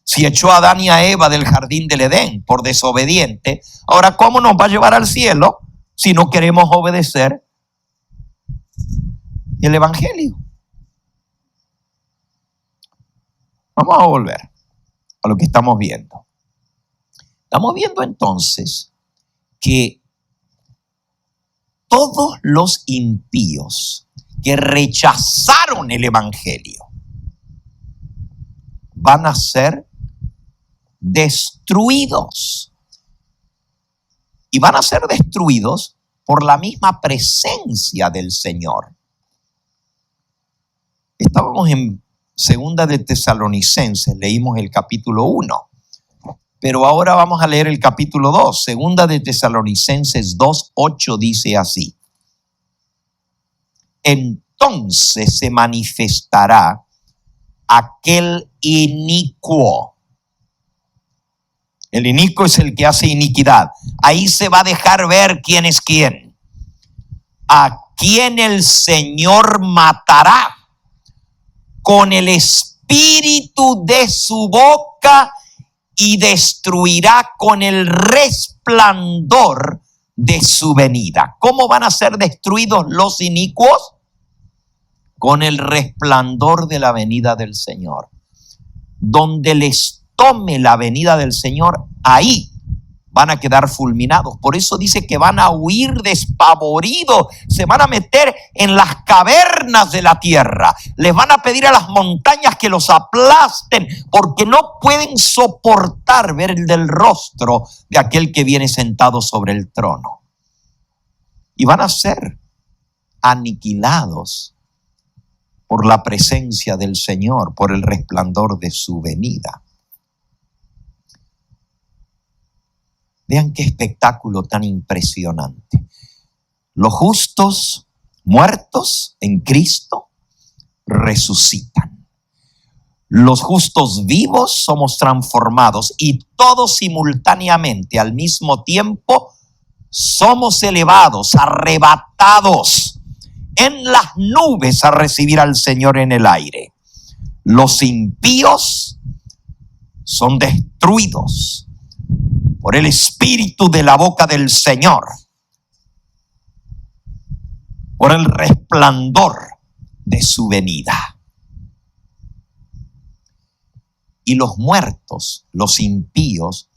si echó a Adán y a Eva del jardín del Edén por desobediente, ahora ¿cómo nos va a llevar al cielo si no queremos obedecer el evangelio? Vamos a volver a lo que estamos viendo. Estamos viendo entonces que todos los impíos que rechazaron el evangelio van a ser destruidos. Y van a ser destruidos por la misma presencia del Señor. Estábamos en 2 de Tesalonicenses, leímos el capítulo 1. Pero ahora vamos a leer el capítulo 2. 2 de Tesalonicenses 2:8 dice así. Entonces se manifestará aquel inicuo. El inicuo es el que hace iniquidad. Ahí se va a dejar ver quién es quién. A quien el Señor matará con el espíritu de su boca y destruirá con el resplandor de su venida. ¿Cómo van a ser destruidos los inicuos? Con el resplandor de la venida del Señor. Donde les tome la venida del Señor, ahí van a quedar fulminados. Por eso dice que van a huir despavoridos, se van a meter en las cavernas de la tierra. Les van a pedir a las montañas que los aplasten, porque no pueden soportar ver el del rostro de aquel que viene sentado sobre el trono. Y van a ser aniquilados por la presencia del Señor, por el resplandor de su venida. Vean qué espectáculo tan impresionante. Los justos muertos en Cristo resucitan. Los justos vivos somos transformados y todos simultáneamente al mismo tiempo somos elevados, arrebatados en las nubes a recibir al Señor en el aire. Los impíos son destruidos por el espíritu de la boca del Señor. por el resplandor de su venida. Y los muertos, los impíos,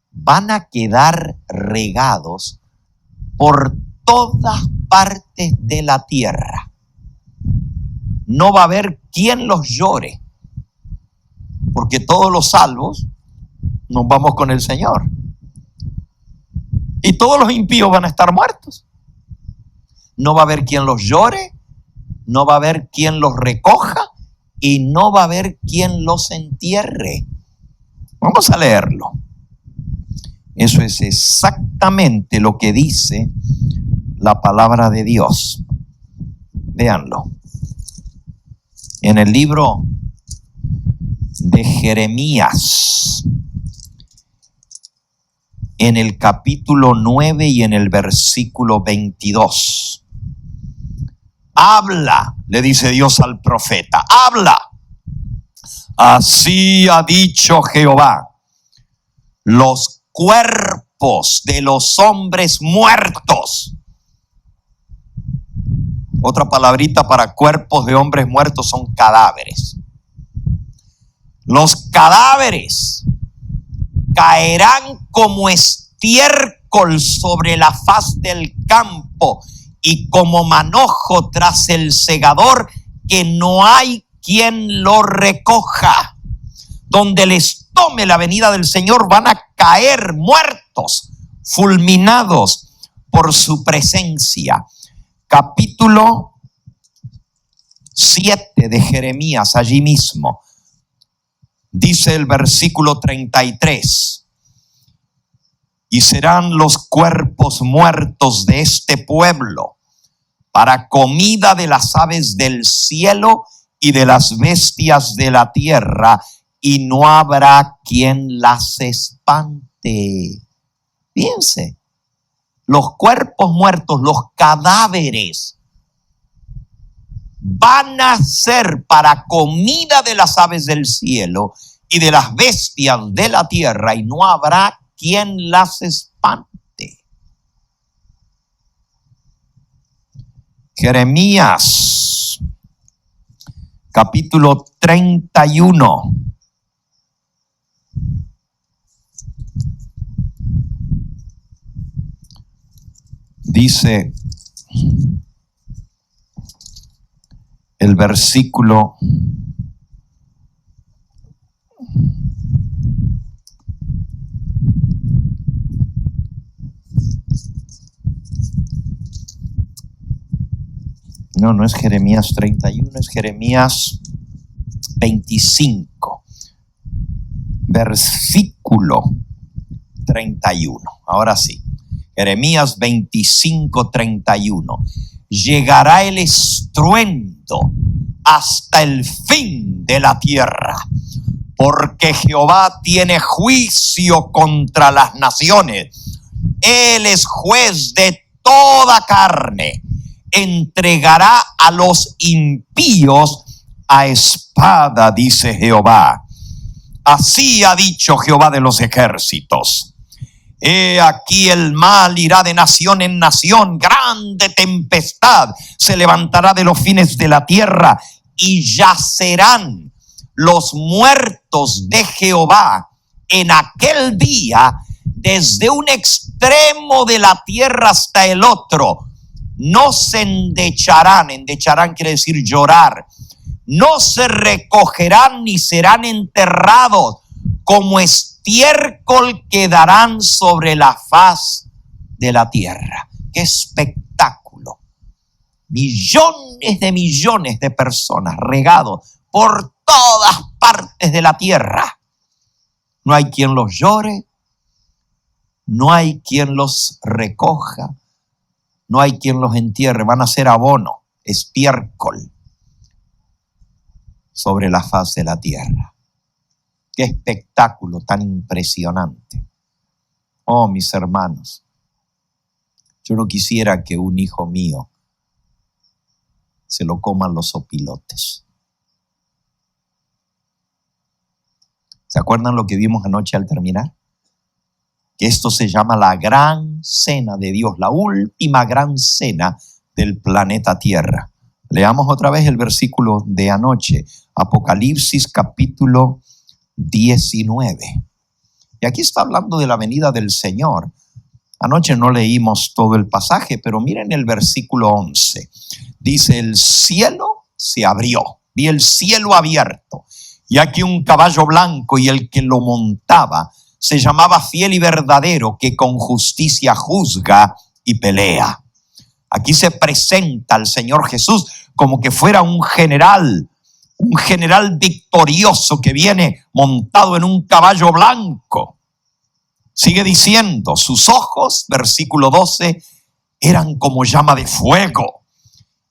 van a quedar regados por todas partes de la tierra. No va a haber quien los llore, porque todos los salvos nos vamos con el Señor. Y todos los impíos van a estar muertos. No va a haber quien los llore, no va a haber quien los recoja y no va a haber quien los entierre. Vamos a leerlo. Eso es exactamente lo que dice la palabra de Dios. Véanlo. En el libro de Jeremías, en el capítulo 9 y en el versículo 22. Habla, le dice Dios al profeta, habla. Así ha dicho Jehová, los cuerpos de los hombres muertos. Otra palabrita para cuerpos de hombres muertos son cadáveres. Los cadáveres caerán como estiércol sobre la faz del campo y como manojo tras el segador, que no hay quien lo recoja. Donde les tome la venida del Señor van a caer muertos, fulminados por su presencia. Capítulo 7 de Jeremías, allí mismo. Dice el versículo 33. Y serán los cuerpos muertos de este pueblo para comida de las aves del cielo y de las bestias de la tierra, y no habrá quien las espante. Fíjense, los cuerpos muertos, los cadáveres, van a ser para comida de las aves del cielo y de las bestias de la tierra, y no habrá quien las espante. Jeremías, capítulo 31. Dice el versículo 1. No es Jeremías 31, es Jeremías 25, versículo 31. Ahora sí, Jeremías 25, 31. Llegará el estruendo hasta el fin de la tierra, porque Jehová tiene juicio contra las naciones. Él es juez de toda carne. Entregará a los impíos a espada, dice Jehová. Así ha dicho Jehová de los ejércitos. He aquí el mal irá de nación en nación, grande tempestad se levantará de los fines de la tierra, y yacerán los muertos de Jehová en aquel día desde un extremo de la tierra hasta el otro. No se endecharán, endecharán quiere decir llorar, no se recogerán ni serán enterrados, como estiércol quedarán sobre la faz de la tierra. ¡Qué espectáculo! Millones de personas regados por todas partes de la tierra. No hay quien los llore, no hay quien los recoja, no hay quien los entierre. Van a ser abono, estiércol sobre la faz de la tierra. Qué espectáculo tan impresionante. Oh, mis hermanos, yo no quisiera que un hijo mío se lo coman los opilotes. ¿Se acuerdan lo que vimos anoche al terminar? Que esto se llama la gran cena de Dios, la última gran cena del planeta Tierra. Leamos otra vez el versículo de anoche, Apocalipsis capítulo 19. Y aquí está hablando de la venida del Señor. Anoche no leímos todo el pasaje, pero miren el versículo 11. Dice, el cielo se abrió, vi el cielo abierto, y aquí un caballo blanco, y el que lo montaba se llamaba Fiel y Verdadero, que con justicia juzga y pelea. Aquí se presenta al Señor Jesús como que fuera un general victorioso que viene montado en un caballo blanco. Sigue diciendo, sus ojos, versículo 12, eran como llama de fuego,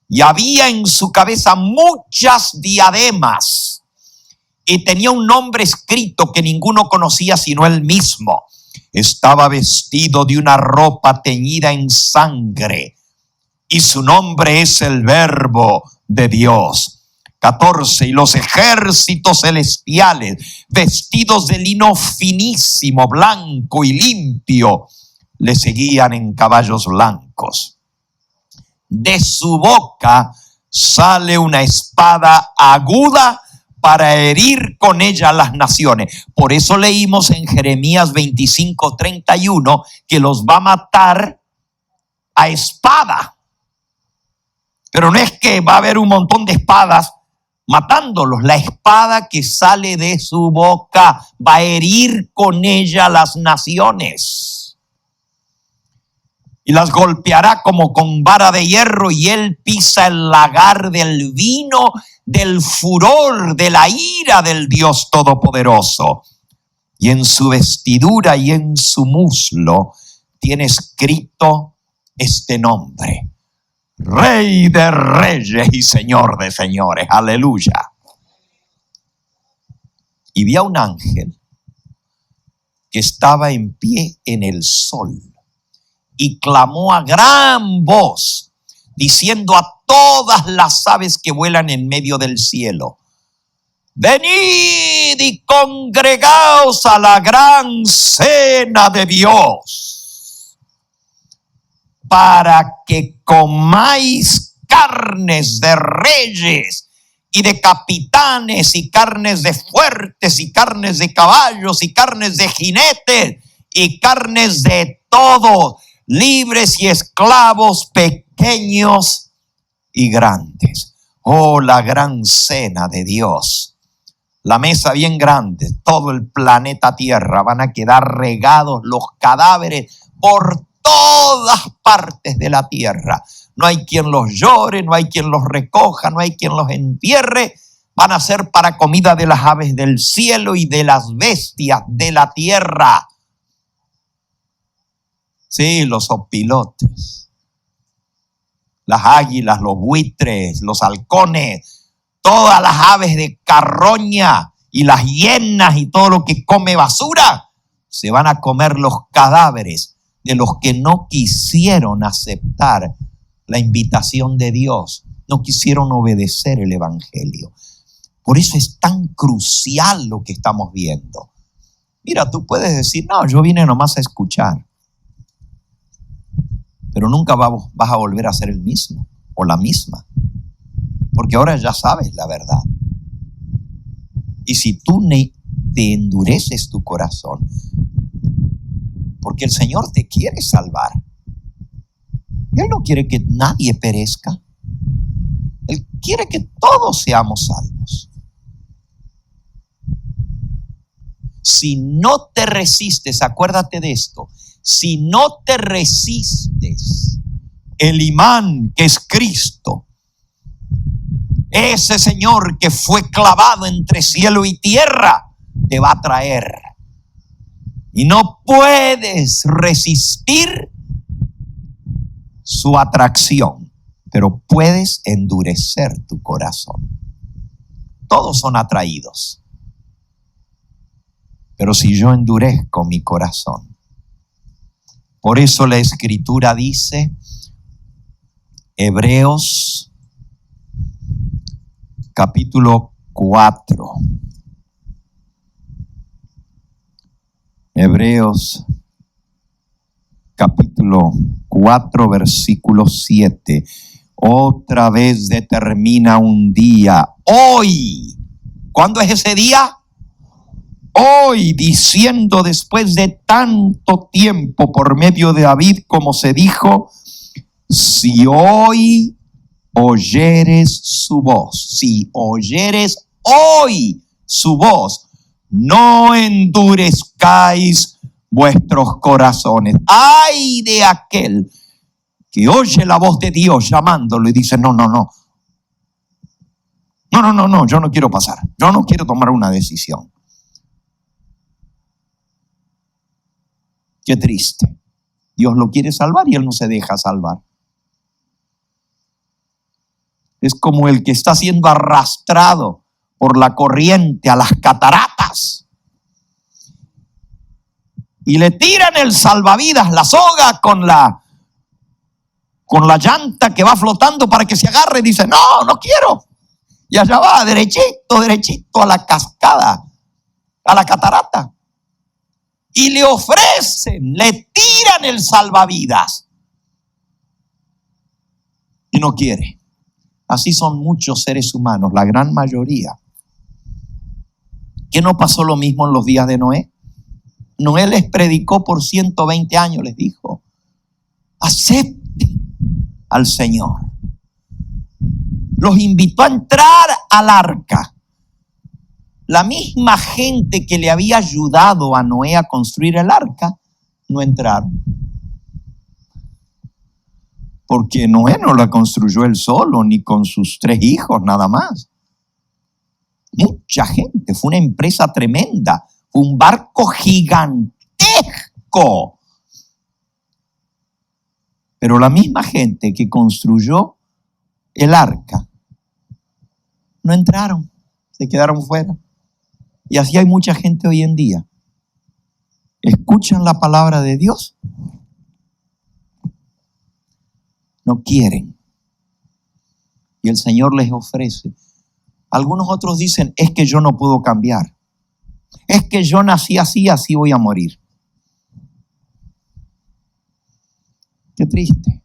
y había en su cabeza muchas diademas, y tenía un nombre escrito que ninguno conocía sino él mismo. Estaba vestido de una ropa teñida en sangre, y su nombre es el Verbo de Dios. 14, y los ejércitos celestiales, vestidos de lino finísimo, blanco y limpio, le seguían en caballos blancos. De su boca sale una espada aguda para herir con ella a las naciones. Por eso leímos en Jeremías 25:31 que los va a matar a espada. Pero no es que va a haber un montón de espadas matándolos. La espada que sale de su boca va a herir con ella a las naciones. Y las golpeará como con vara de hierro, y él pisa el lagar del vino del furor, de la ira del Dios Todopoderoso. Y en su vestidura y en su muslo tiene escrito este nombre: Rey de reyes y Señor de señores. Aleluya. Y vi a un ángel que estaba en pie en el sol y clamó a gran voz, diciendo a todas las aves que vuelan en medio del cielo: venid y congregaos a la gran cena de Dios, para que comáis carnes de reyes y de capitanes, y carnes de fuertes, y carnes de caballos, y carnes de jinetes, y carnes de todos, libres y esclavos, pequeños y grandes. Oh, la gran cena de Dios. La mesa bien grande, todo el planeta Tierra, van a quedar regados los cadáveres por todas partes de la tierra. No hay quien los llore, no hay quien los recoja, no hay quien los entierre. Van a ser para comida de las aves del cielo y de las bestias de la tierra. Sí, los opilotes, las águilas, los buitres, los halcones, todas las aves de carroña y las hienas y todo lo que come basura, se van a comer los cadáveres de los que no quisieron aceptar la invitación de Dios, no quisieron obedecer el evangelio. Por eso es tan crucial lo que estamos viendo. Mira, tú puedes decir, no, yo vine nomás a escuchar, pero nunca vas a volver a ser el mismo o la misma, porque ahora ya sabes la verdad. Y si tú te endureces tu corazón, porque el Señor te quiere salvar, y Él no quiere que nadie perezca, Él quiere que todos seamos salvos. Si no te resistes, acuérdate de esto, si no te resistes el imán que es Cristo, ese Señor que fue clavado entre cielo y tierra, te va a traer. Y no puedes resistir su atracción, pero puedes endurecer tu corazón. Todos son atraídos. Pero si yo endurezco mi corazón, por eso la Escritura dice, Hebreos capítulo 4. Hebreos capítulo 4, versículo 7. otra vez determina un día. Hoy. ¿Cuándo es ese día? Hoy, diciendo después de tanto tiempo por medio de David, como se dijo, si hoy oyeres su voz, si oyeres hoy su voz, no endurezcáis vuestros corazones. Ay de aquel que oye la voz de Dios llamándolo y dice, no, yo no quiero pasar, yo no quiero tomar una decisión. Qué triste. Dios lo quiere salvar y Él no se deja salvar. Es como el que está siendo arrastrado por la corriente a las cataratas. Y le tiran el salvavidas, la soga con la llanta que va flotando para que se agarre. Y dice, no quiero. Y allá va, derechito a la cascada, a la catarata. Y le ofrecen, le tiran el salvavidas. Y no quiere. Así son muchos seres humanos, la gran mayoría. ¿Qué no pasó lo mismo en los días de Noé? Noé les predicó por 120 años, les dijo, acepten al Señor. Los invitó a entrar al arca. La misma gente que le había ayudado a Noé a construir el arca, no entraron. Porque Noé no la construyó él solo, ni con sus 3 hijos, nada más. Mucha gente, fue una empresa tremenda, fue un barco gigantesco. Pero la misma gente que construyó el arca, no entraron, se quedaron fuera. Y así hay mucha gente hoy en día. Escuchan la palabra de Dios, no quieren. Y el Señor les ofrece. Algunos otros dicen, es que yo no puedo cambiar. Es que yo nací así voy a morir. Qué triste.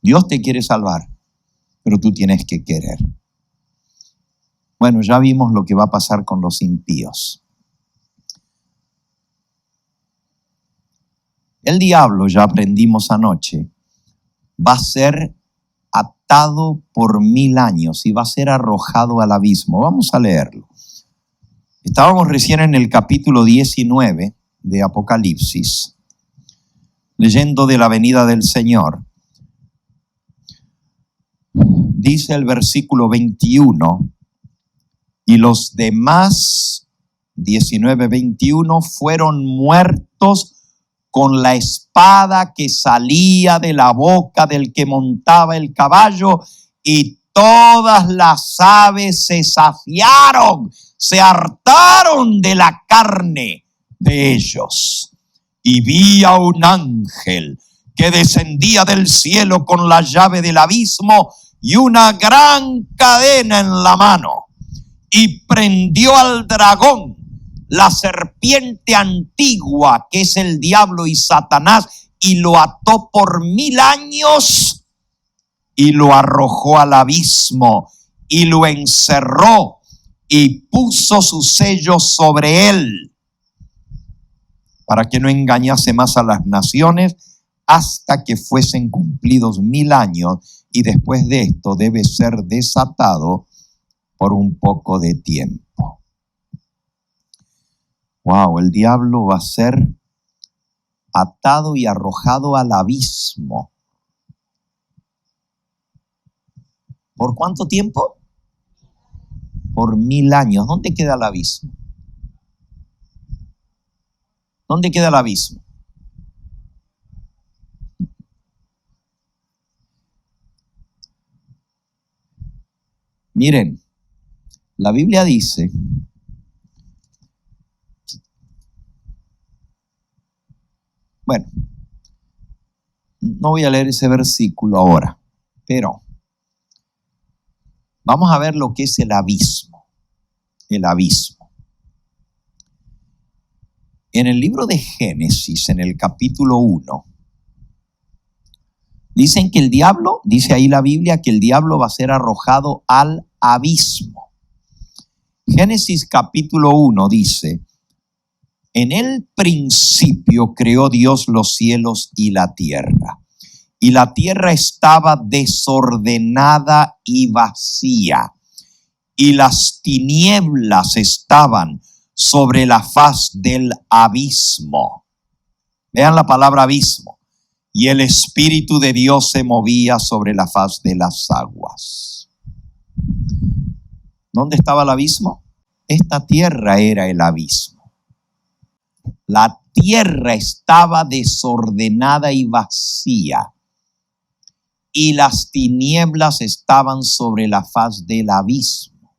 Dios te quiere salvar, pero tú tienes que querer. Bueno, ya vimos lo que va a pasar con los impíos. El diablo, ya aprendimos anoche, va a ser atado por 1000 años y va a ser arrojado al abismo. Vamos a leerlo. Estábamos recién en el capítulo 19 de Apocalipsis, leyendo de la venida del Señor. Dice el versículo 21, y los demás, 19-21, fueron muertos con la espada que salía de la boca del que montaba el caballo, y todas las aves se saciaron, se hartaron de la carne de ellos. Y vi a un ángel que descendía del cielo con la llave del abismo y una gran cadena en la mano, y prendió al dragón, la serpiente antigua, que es el diablo y Satanás, y lo ató por 1000 años y lo arrojó al abismo y lo encerró y puso su sello sobre él para que no engañase más a las naciones hasta que fuesen cumplidos 1000 años, y después de esto debe ser desatado por un poco de tiempo. Wow, el diablo va a ser atado y arrojado al abismo. ¿Por cuánto tiempo? Por 1000 años. ¿Dónde queda el abismo? ¿Dónde queda el abismo? Miren, la Biblia dice, bueno, no voy a leer ese versículo ahora, pero vamos a ver lo que es el abismo. El abismo. En el libro de Génesis, en el capítulo 1, Dicen que el diablo, dice ahí la Biblia, que el diablo va a ser arrojado al abismo. Génesis capítulo 1 dice: en el principio creó Dios los cielos y la tierra estaba desordenada y vacía, y las tinieblas estaban sobre la faz del abismo. Vean la palabra abismo. Y el Espíritu de Dios se movía sobre la faz de las aguas. ¿Dónde estaba el abismo? Esta tierra era el abismo. La tierra estaba desordenada y vacía, y las tinieblas estaban sobre la faz del abismo.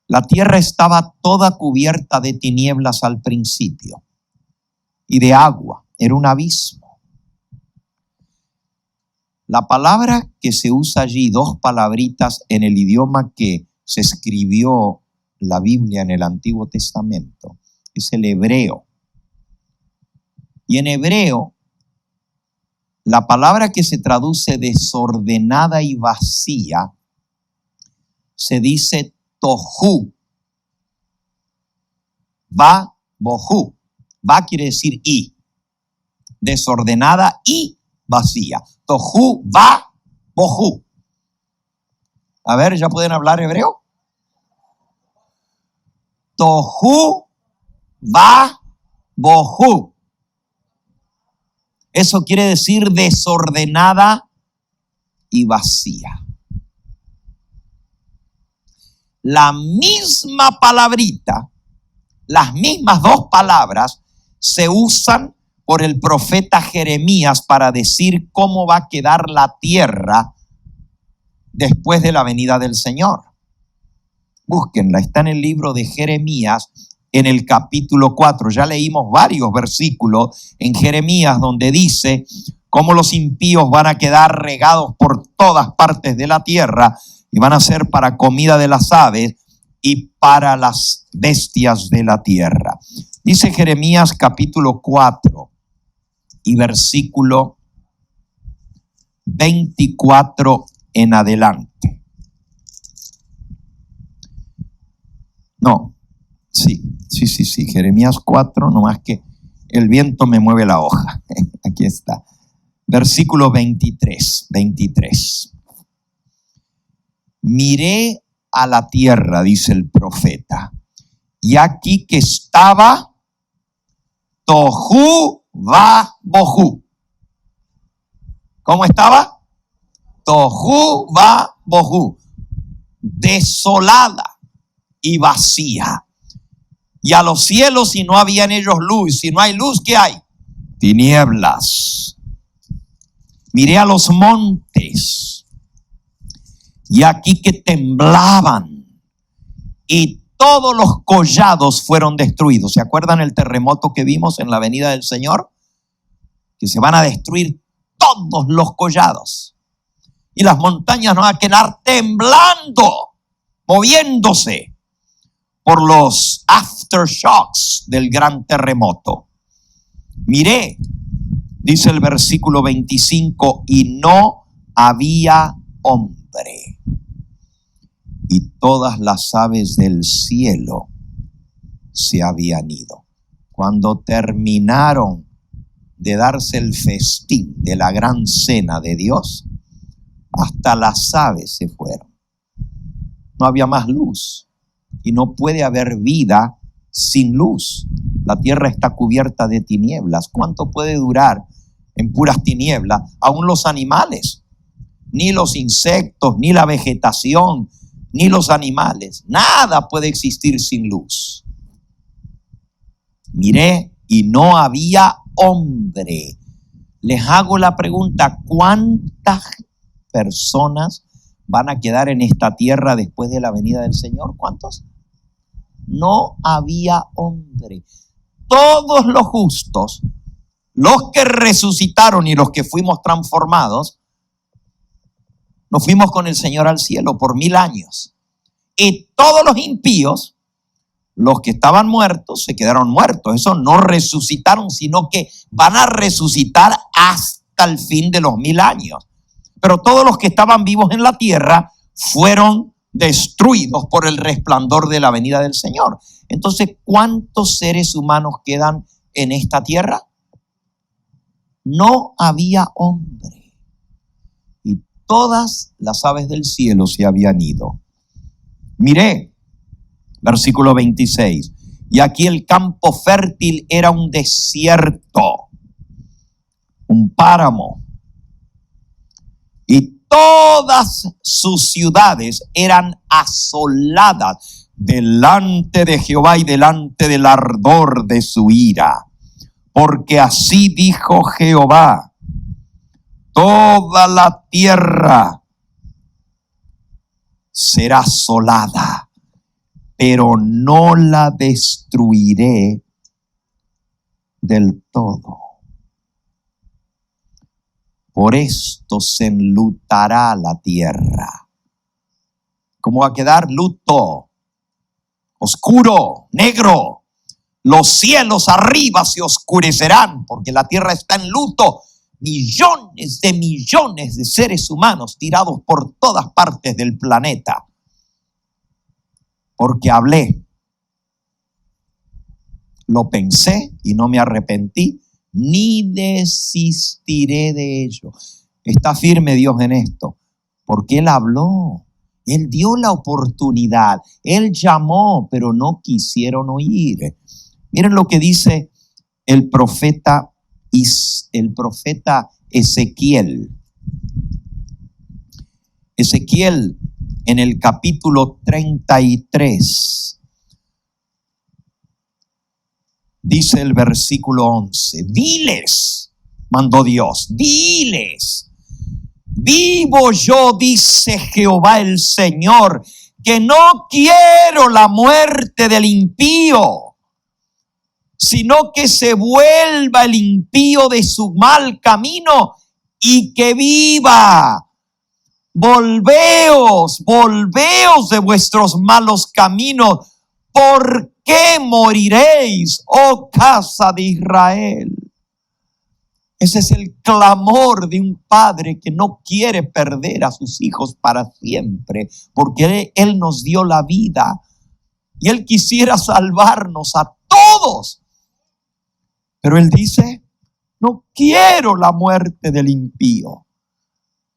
La tierra estaba toda cubierta de tinieblas al principio y de agua. Era un abismo. La palabra que se usa allí, dos palabritas en el idioma que se escribió la Biblia en el Antiguo Testamento, es el hebreo. Y en hebreo, la palabra que se traduce desordenada y vacía, se dice tohu. Va, bohu. Va quiere decir y. Desordenada y vacía. Tohu, va, bohu. A ver, ¿ya pueden hablar hebreo? Tohu, va, bohu. Eso quiere decir desordenada y vacía. La misma palabrita, las mismas dos palabras se usan por el profeta Jeremías para decir cómo va a quedar la tierra después de la venida del Señor. Búsquenla, está en el libro de Jeremías, en el capítulo 4. Ya leímos varios versículos en Jeremías donde dice cómo los impíos van a quedar regados por todas partes de la tierra y van a ser para comida de las aves y para las bestias de la tierra. Dice Jeremías capítulo 4 y versículo 24 en adelante. No, sí, Jeremías 4, nomás que el viento me mueve la hoja. Aquí está. Versículo 23. Miré a la tierra, dice el profeta, y aquí que estaba tohu va bohu. ¿Cómo estaba? Tohu va bohu. Desolada y vacía. Y a los cielos, si no había en ellos luz, si no hay luz, ¿qué hay? Tinieblas. Miré a los montes, y aquí que temblaban, y todos los collados fueron destruidos. ¿Se acuerdan el terremoto que vimos en la venida del Señor? Que se van a destruir todos los collados. Y las montañas van a quedar temblando, moviéndose por los aftershocks del gran terremoto. Miré, dice el versículo 25, y no había hombre. Y todas las aves del cielo se habían ido. Cuando terminaron de darse el festín de la gran cena de Dios, hasta las aves se fueron. No había más luz. Y no puede haber vida sin luz. La tierra está cubierta de tinieblas. ¿Cuánto puede durar en puras tinieblas? Aún los animales, ni los insectos, ni la vegetación, ni los animales. Nada puede existir sin luz. Miré y no había hombre. Les hago la pregunta, ¿cuántas personas van a quedar en esta tierra después de la venida del Señor? ¿Cuántos? No había hombre. Todos los justos, los que resucitaron y los que fuimos transformados, nos fuimos con el Señor al cielo por 1000 años. Y todos los impíos, los que estaban muertos, se quedaron muertos. Esos no resucitaron, sino que van a resucitar hasta hasta el fin de los 1000 años. Pero todos los que estaban vivos en la tierra fueron destruidos por el resplandor de la venida del Señor. Entonces, ¿cuántos seres humanos quedan en esta tierra? No había hombre. Y todas las aves del cielo se habían ido. Miré, versículo 26. Y aquí el campo fértil era un desierto, un páramo. Y todas sus ciudades eran asoladas delante de Jehová y delante del ardor de su ira. Porque así dijo Jehová: toda la tierra será asolada, pero no la destruiré del todo. Por esto se enlutará la tierra. ¿Cómo va a quedar? Luto, oscuro, negro. Los cielos arriba se oscurecerán porque la tierra está en luto. Millones de seres humanos tirados por todas partes del planeta. Porque hablé, lo pensé y no me arrepentí, ni desistiré de ello. Está firme Dios en esto, porque Él habló, Él dio la oportunidad, Él llamó, pero no quisieron oír. Miren lo que dice el profeta Ezequiel. Ezequiel en el capítulo 33. Dice el versículo 11, diles, mandó Dios, diles, vivo yo, dice Jehová el Señor, que no quiero la muerte del impío, sino que se vuelva el impío de su mal camino y que viva. Volveos de vuestros malos caminos. ¿Por qué moriréis, oh casa de Israel? Ese es el clamor de un padre que no quiere perder a sus hijos para siempre, porque Él nos dio la vida y Él quisiera salvarnos a todos. Pero Él dice, no quiero la muerte del impío,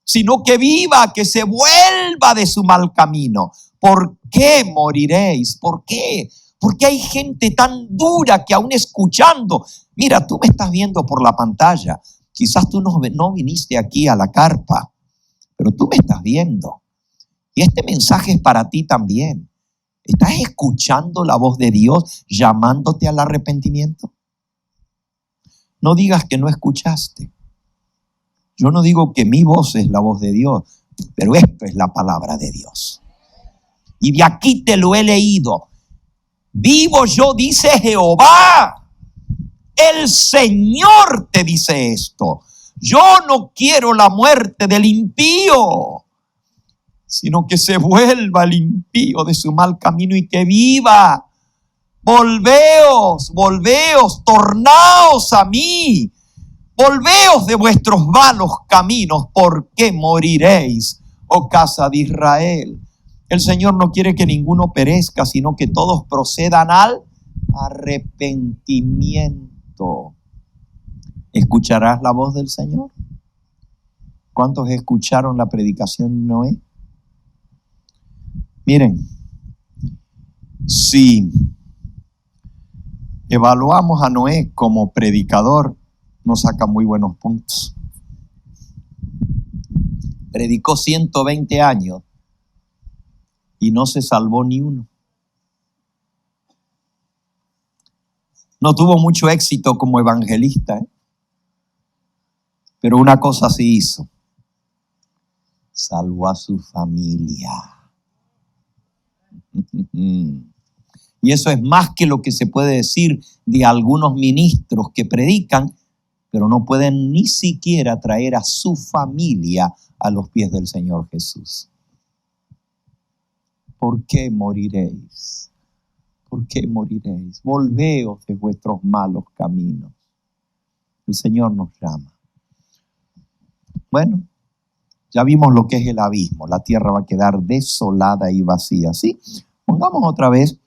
sino que viva, que se vuelva de su mal camino. ¿Por qué moriréis? ¿Por qué? Porque hay gente tan dura que aún escuchando, mira, tú me estás viendo por la pantalla, quizás tú no viniste aquí a la carpa, pero tú me estás viendo. Y este mensaje es para ti también. ¿Estás escuchando la voz de Dios llamándote al arrepentimiento? No digas que no escuchaste. Yo no digo que mi voz es la voz de Dios, pero esto es la palabra de Dios. Y de aquí te lo he leído. Vivo yo, dice Jehová. El Señor te dice esto. Yo no quiero la muerte del impío, sino que se vuelva el impío de su mal camino y que viva. Volveos, tornaos a mí. Volveos de vuestros malos caminos, porque moriréis, oh casa de Israel. El Señor no quiere que ninguno perezca, sino que todos procedan al arrepentimiento. ¿Escucharás la voz del Señor? ¿Cuántos escucharon la predicación de Noé? Miren, si evaluamos a Noé como predicador, nos saca muy buenos puntos. Predicó 120 años y no se salvó ni uno. No tuvo mucho éxito como evangelista, pero una cosa sí hizo. Salvó a su familia. Y eso es más que lo que se puede decir de algunos ministros que predican, pero no pueden ni siquiera traer a su familia a los pies del Señor Jesús. ¿Por qué moriréis? ¿Por qué moriréis? Volveos de vuestros malos caminos. El Señor nos llama. Bueno, ya vimos lo que es el abismo. La tierra va a quedar desolada y vacía. ¿Sí? Pongamos otra vez.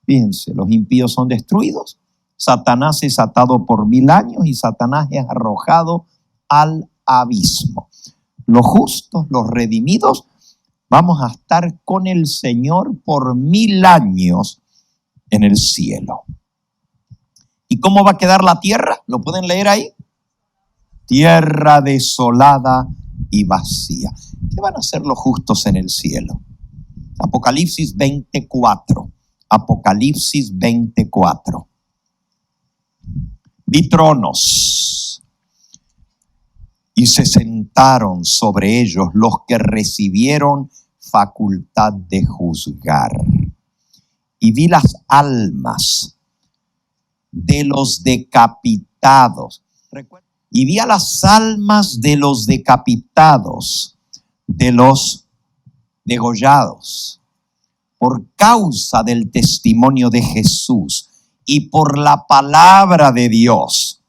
Fíjense, los impíos son destruidos. Satanás es atado por 1000 años y Satanás es arrojado al abismo. Los justos, los redimidos, vamos a estar con el Señor por 1000 años en el cielo. ¿Y cómo va a quedar la tierra? ¿Lo pueden leer ahí? Tierra desolada y vacía. ¿Qué van a hacer los justos en el cielo? Apocalipsis 24. Apocalipsis 24. Vi tronos y se sentaron sobre ellos los que recibieron facultad de juzgar. Y vi las almas de los decapitados. Y vi a las almas de los decapitados, de los degollados, por causa del testimonio de Jesús y por la palabra de Dios,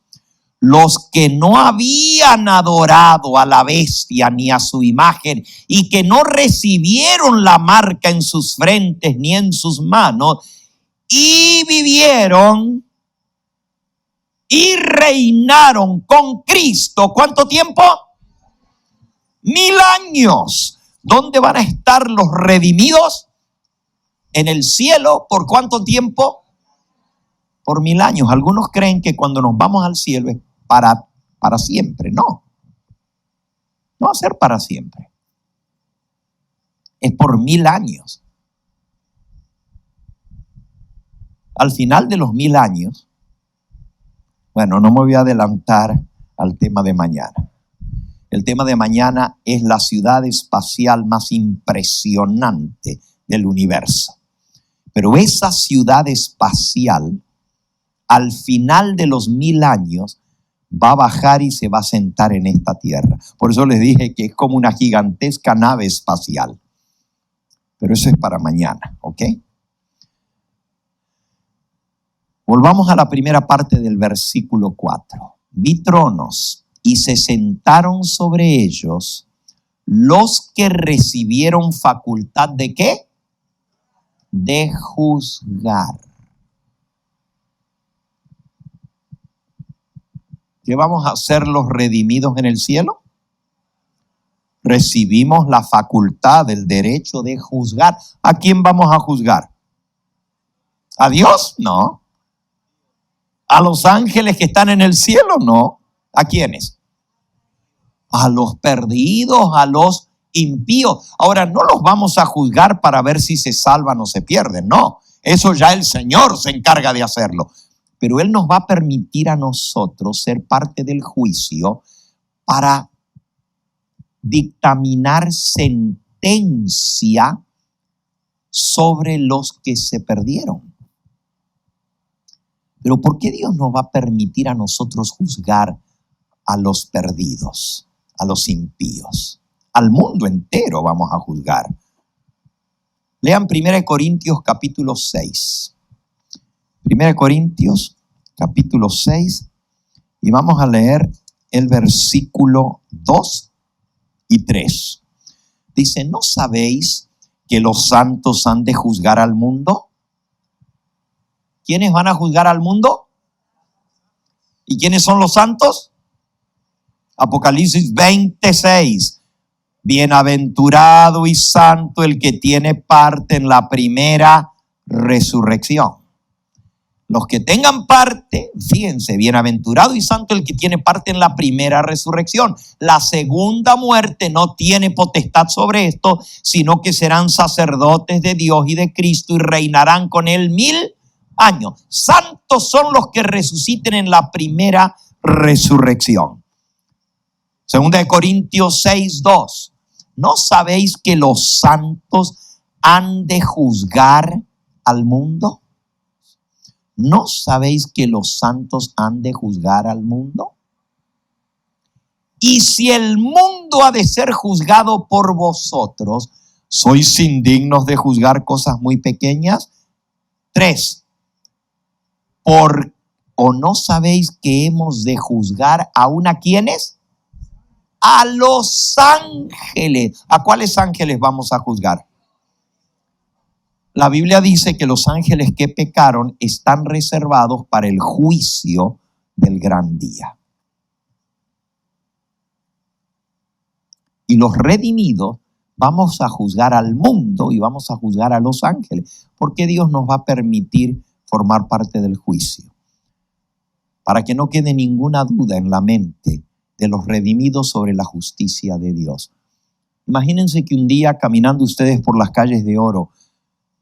los que no habían adorado a la bestia ni a su imagen y que no recibieron la marca en sus frentes ni en sus manos, y vivieron y reinaron con Cristo. ¿Cuánto tiempo? 1000 años. ¿Dónde van a estar los redimidos? En el cielo. ¿Por cuánto tiempo? Por 1000 años. Algunos creen que cuando nos vamos al cielo es para siempre. No. No va a ser para siempre. Es por 1000 años. Al final de los 1000 años, bueno, no me voy a adelantar al tema de mañana. El tema de mañana es la ciudad espacial más impresionante del universo. Pero esa ciudad espacial, al final de los 1000 años, va a bajar y se va a sentar en esta tierra. Por eso les dije que es como una gigantesca nave espacial. Pero eso es para mañana, ¿ok? Volvamos a la primera parte del versículo 4. Vi tronos y se sentaron sobre ellos los que recibieron facultad ¿de qué? De juzgar. ¿Qué vamos a hacer los redimidos en el cielo? Recibimos la facultad, el derecho de juzgar. ¿A quién vamos a juzgar? ¿A Dios? No. ¿A los ángeles que están en el cielo? No. ¿A quiénes? A los perdidos, a los impíos. Ahora, no los vamos a juzgar para ver si se salvan o se pierden. No, eso ya el Señor se encarga de hacerlo. Pero Él nos va a permitir a nosotros ser parte del juicio para dictaminar sentencia sobre los que se perdieron. Pero ¿por qué Dios nos va a permitir a nosotros juzgar a los perdidos, a los impíos? Al mundo entero vamos a juzgar. Lean 1 Corintios capítulo 6. 1 Corintios capítulo 6 y vamos a leer el versículo 2 y 3. Dice, ¿no sabéis que los santos han de juzgar al mundo? ¿Quiénes van a juzgar al mundo? ¿Y quiénes son los santos? Apocalipsis 26. Bienaventurado y santo el que tiene parte en la primera resurrección. Los que tengan parte, fíjense, bienaventurado y santo el que tiene parte en la primera resurrección. La segunda muerte no tiene potestad sobre esto, sino que serán sacerdotes de Dios y de Cristo y reinarán con él 1000 años. Santos son los que resuciten en la primera resurrección. Segunda de Corintios 6:2. ¿No sabéis que los santos han de juzgar al mundo? ¿No sabéis que los santos han de juzgar al mundo? Y si el mundo ha de ser juzgado por vosotros, ¿sois indignos de juzgar cosas muy pequeñas? 3. ¿O no sabéis que hemos de juzgar aún a quienes? a los ángeles. ¿A cuáles ángeles vamos a juzgar? La Biblia dice que los ángeles que pecaron están reservados para el juicio del gran día. Y los redimidos vamos a juzgar al mundo y vamos a juzgar a los ángeles. ¿Por qué Dios nos va a permitir formar parte del juicio? Para que no quede ninguna duda en la mente de los redimidos sobre la justicia de Dios. Imagínense que un día, caminando ustedes por las calles de oro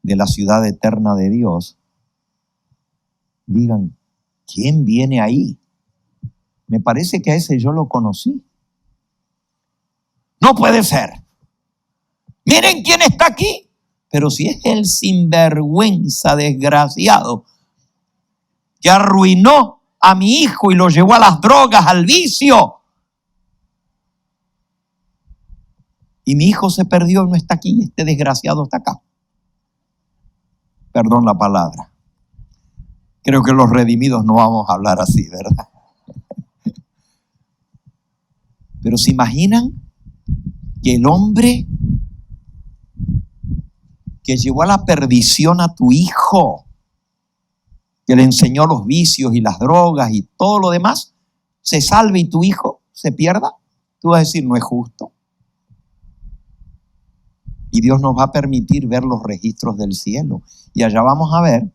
de la ciudad eterna de Dios, digan, ¿quién viene ahí? Me parece que a ese yo lo conocí. No puede ser. Miren quién está aquí. Pero si es el sinvergüenza desgraciado que arruinó a mi hijo y lo llevó a las drogas, al vicio. Y mi hijo se perdió y no está aquí, y este desgraciado está acá. Perdón la palabra. Creo que los redimidos no vamos a hablar así, ¿verdad? Pero ¿se imaginan que el hombre que llevó a la perdición a tu hijo, que le enseñó los vicios y las drogas y todo lo demás, se salve y tu hijo se pierda? Tú vas a decir, no es justo. Y Dios nos va a permitir ver los registros del cielo. Y allá vamos a ver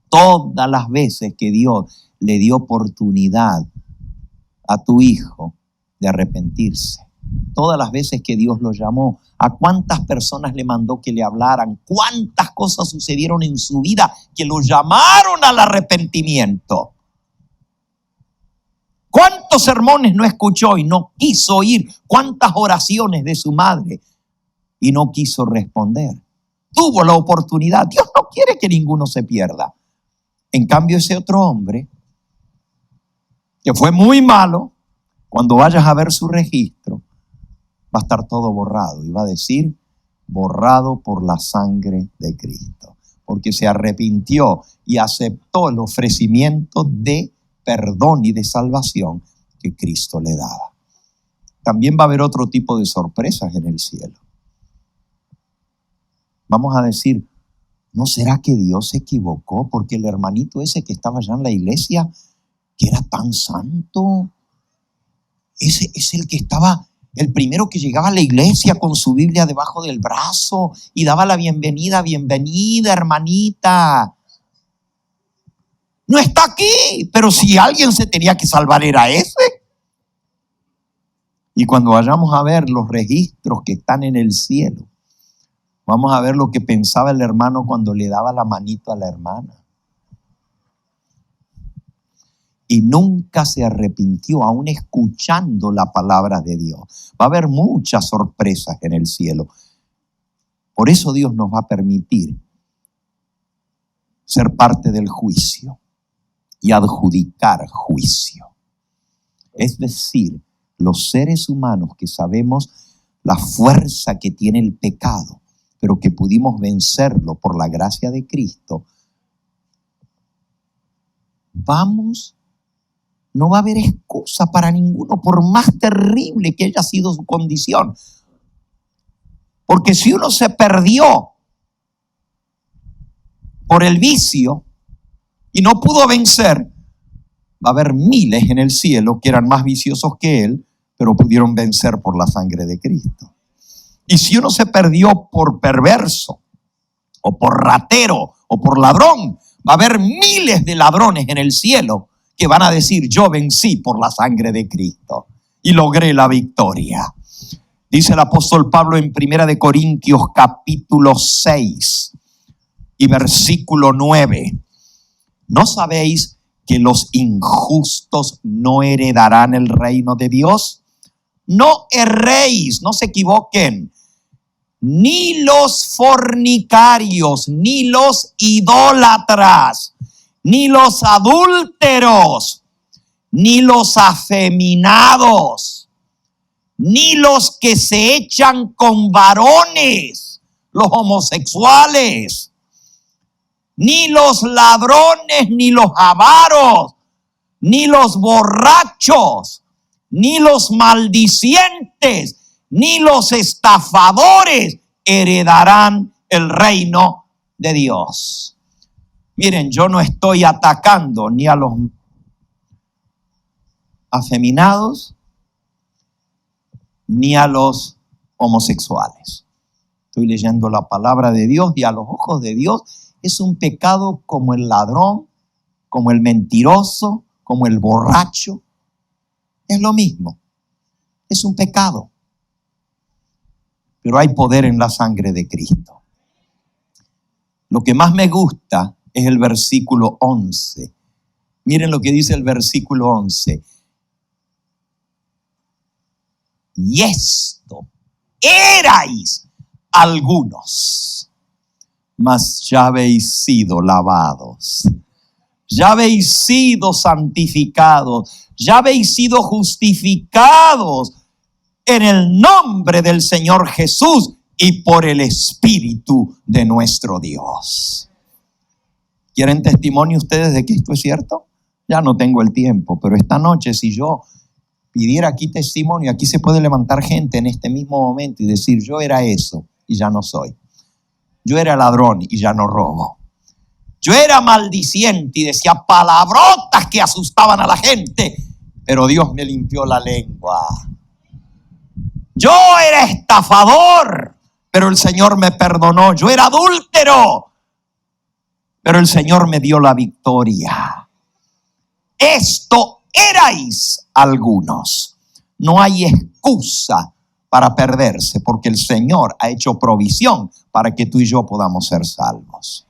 todas las veces que Dios le dio oportunidad a tu hijo de arrepentirse. Todas las veces que Dios lo llamó, a cuántas personas le mandó que le hablaran, cuántas cosas sucedieron en su vida que lo llamaron al arrepentimiento. ¿Cuántos sermones no escuchó y no quiso oír? ¿Cuántas oraciones de su madre y no quiso responder? Tuvo la oportunidad. Dios no quiere que ninguno se pierda. En cambio, ese otro hombre, que fue muy malo, cuando vayas a ver su registro, va a estar todo borrado y va a decir, borrado por la sangre de Cristo. Porque se arrepintió y aceptó el ofrecimiento de perdón y de salvación que Cristo le daba. También va a haber otro tipo de sorpresas en el cielo. Vamos a decir, ¿no será que Dios se equivocó? Porque el hermanito ese que estaba allá en la iglesia, que era tan santo, ese es el que estaba, el primero que llegaba a la iglesia con su Biblia debajo del brazo y daba la bienvenida, bienvenida hermanita. No está aquí, pero si alguien se tenía que salvar era ese. Y cuando vayamos a ver los registros que están en el cielo, vamos a ver lo que pensaba el hermano cuando le daba la manito a la hermana. Y nunca se arrepintió, aún escuchando la palabra de Dios. Va a haber muchas sorpresas en el cielo. Por eso Dios nos va a permitir ser parte del juicio y adjudicar juicio. Es decir, los seres humanos que sabemos la fuerza que tiene el pecado, pero que pudimos vencerlo por la gracia de Cristo, no va a haber excusa para ninguno, por más terrible que haya sido su condición. Porque si uno se perdió por el vicio y no pudo vencer, va a haber miles en el cielo que eran más viciosos que él, pero pudieron vencer por la sangre de Cristo. Y si uno se perdió por perverso, o por ratero, o por ladrón, va a haber miles de ladrones en el cielo que van a decir, yo vencí por la sangre de Cristo y logré la victoria. Dice el apóstol Pablo en 1 Corintios capítulo 6 y versículo 9. ¿No sabéis que los injustos no heredarán el reino de Dios? No erréis, no se equivoquen. Ni los fornicarios, ni los idólatras, ni los adúlteros, ni los afeminados, ni los que se echan con varones, los homosexuales, ni los ladrones, ni los avaros, ni los borrachos, ni los maldicientes, ni los estafadores heredarán el reino de Dios. Miren, yo no estoy atacando ni a los afeminados, ni a los homosexuales. Estoy leyendo la palabra de Dios y a los ojos de Dios es un pecado como el ladrón, como el mentiroso, como el borracho. Es lo mismo. Es un pecado. Pero hay poder en la sangre de Cristo. Lo que más me gusta es el versículo 11. Miren lo que dice el versículo 11. Y esto erais algunos, mas ya habéis sido lavados, ya habéis sido santificados, ya habéis sido justificados en el nombre del Señor Jesús y por el Espíritu de nuestro Dios. ¿Quieren testimonio ustedes de que esto es cierto? Ya no tengo el tiempo, pero esta noche si yo pidiera aquí testimonio, aquí se puede levantar gente en este mismo momento y decir, yo era eso y ya no soy. Yo era ladrón y ya no robo. Yo era maldiciente y decía palabrotas que asustaban a la gente, pero Dios me limpió la lengua. Yo era estafador, pero el Señor me perdonó. Yo era adúltero, pero el Señor me dio la victoria. Esto erais algunos. No hay excusa para perderse, porque el Señor ha hecho provisión para que tú y yo podamos ser salvos.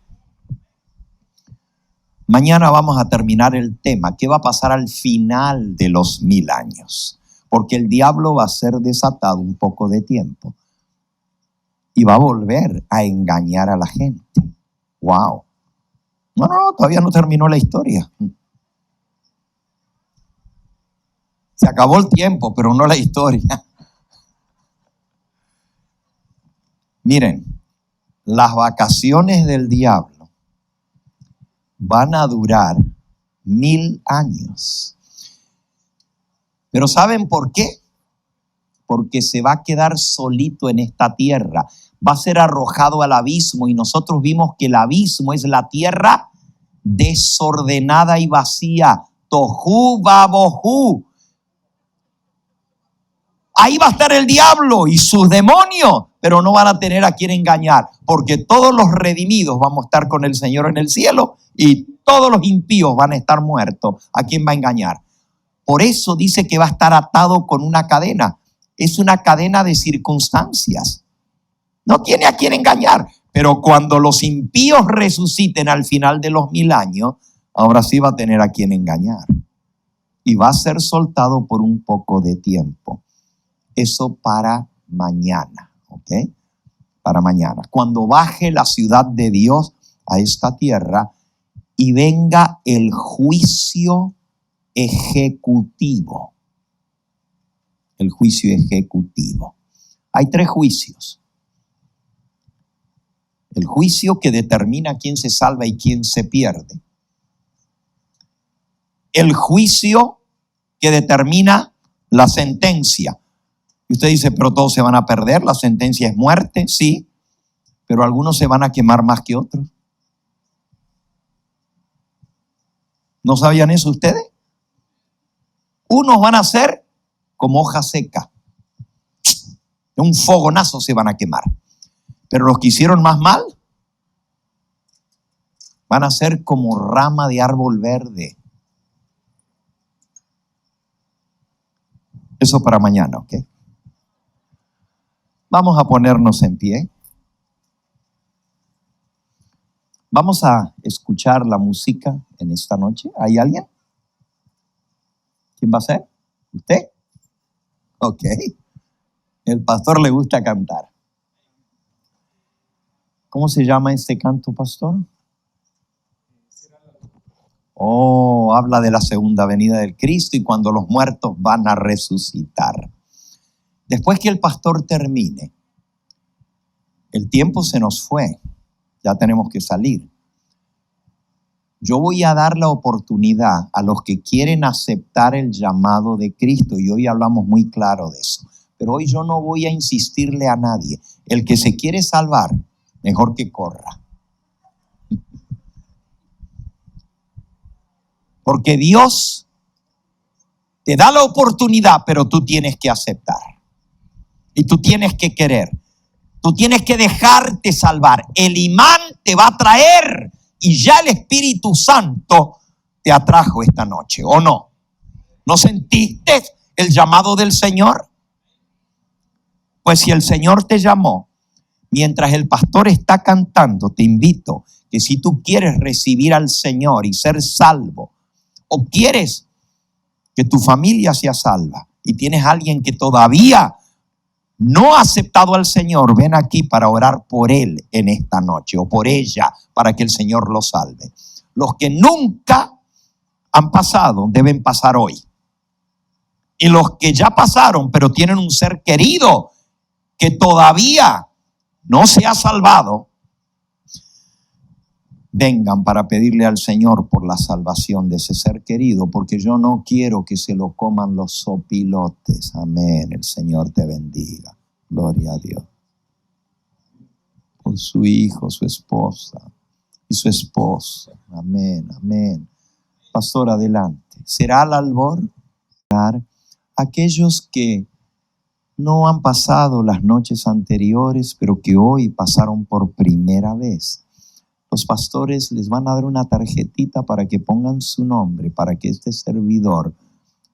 Mañana vamos a terminar el tema. ¿Qué va a pasar al final de los 1000 años? Porque el diablo va a ser desatado un poco de tiempo y va a volver a engañar a la gente. ¡Wow! No, todavía no terminó la historia. Se acabó el tiempo, pero no la historia. Miren, las vacaciones del diablo van a durar 1000 años. Pero ¿saben por qué? Porque se va a quedar solito en esta tierra. Va a ser arrojado al abismo y nosotros vimos que el abismo es la tierra desordenada y vacía. Tohu vabohu. Ahí va a estar el diablo y sus demonios, pero no van a tener a quien engañar, porque todos los redimidos vamos a estar con el Señor en el cielo y todos los impíos van a estar muertos. ¿A quién va a engañar? Por eso dice que va a estar atado con una cadena. Es una cadena de circunstancias. No tiene a quien engañar, pero cuando los impíos resuciten al final de los 1000 años, ahora sí va a tener a quien engañar. Y va a ser soltado por un poco de tiempo. Eso para mañana, ¿ok? Para mañana. Cuando baje la ciudad de Dios a esta tierra y venga el juicio ejecutivo. El juicio ejecutivo. Hay 3 juicios. El juicio que determina quién se salva y quién se pierde. El juicio que determina la sentencia. Y usted dice, pero todos se van a perder, la sentencia es muerte, sí, pero algunos se van a quemar más que otros. ¿No sabían eso ustedes? Unos van a ser como hoja seca. De un fogonazo se van a quemar. Pero los que hicieron más mal van a ser como rama de árbol verde. Eso para mañana, ¿ok? Vamos a ponernos en pie. Vamos a escuchar la música en esta noche. ¿Hay alguien? ¿Quién va a ser? ¿Usted? Ok. El pastor le gusta cantar. ¿Cómo se llama este canto, pastor? Oh, habla de la segunda venida del Cristo y cuando los muertos van a resucitar. Después que el pastor termine, el tiempo se nos fue, ya tenemos que salir. Yo voy a dar la oportunidad a los que quieren aceptar el llamado de Cristo, y hoy hablamos muy claro de eso. Pero hoy yo no voy a insistirle a nadie. El que se quiere salvar, mejor que corra. Porque Dios te da la oportunidad, pero tú tienes que aceptar. Y tú tienes que querer. Tú tienes que dejarte salvar. El imán te va a traer y ya el Espíritu Santo te atrajo esta noche, ¿o no? ¿No sentiste el llamado del Señor? Pues si el Señor te llamó, mientras el pastor está cantando, te invito que si tú quieres recibir al Señor y ser salvo, o quieres que tu familia sea salva y tienes a alguien que todavía no ha aceptado al Señor, ven aquí para orar por él en esta noche o por ella para que el Señor lo salve. Los que nunca han pasado deben pasar hoy. Y los que ya pasaron pero tienen un ser querido que todavía no se ha salvado, vengan para pedirle al Señor por la salvación de ese ser querido, porque yo no quiero que se lo coman los sopilotes. Amén. El Señor te bendiga. Gloria a Dios. Por su hijo, su esposa y su esposa. Amén, amén. Pastor, adelante. ¿Será al albor? Aquellos que no han pasado las noches anteriores, pero que hoy pasaron por primera vez. Los pastores les van a dar una tarjetita para que pongan su nombre, para que este servidor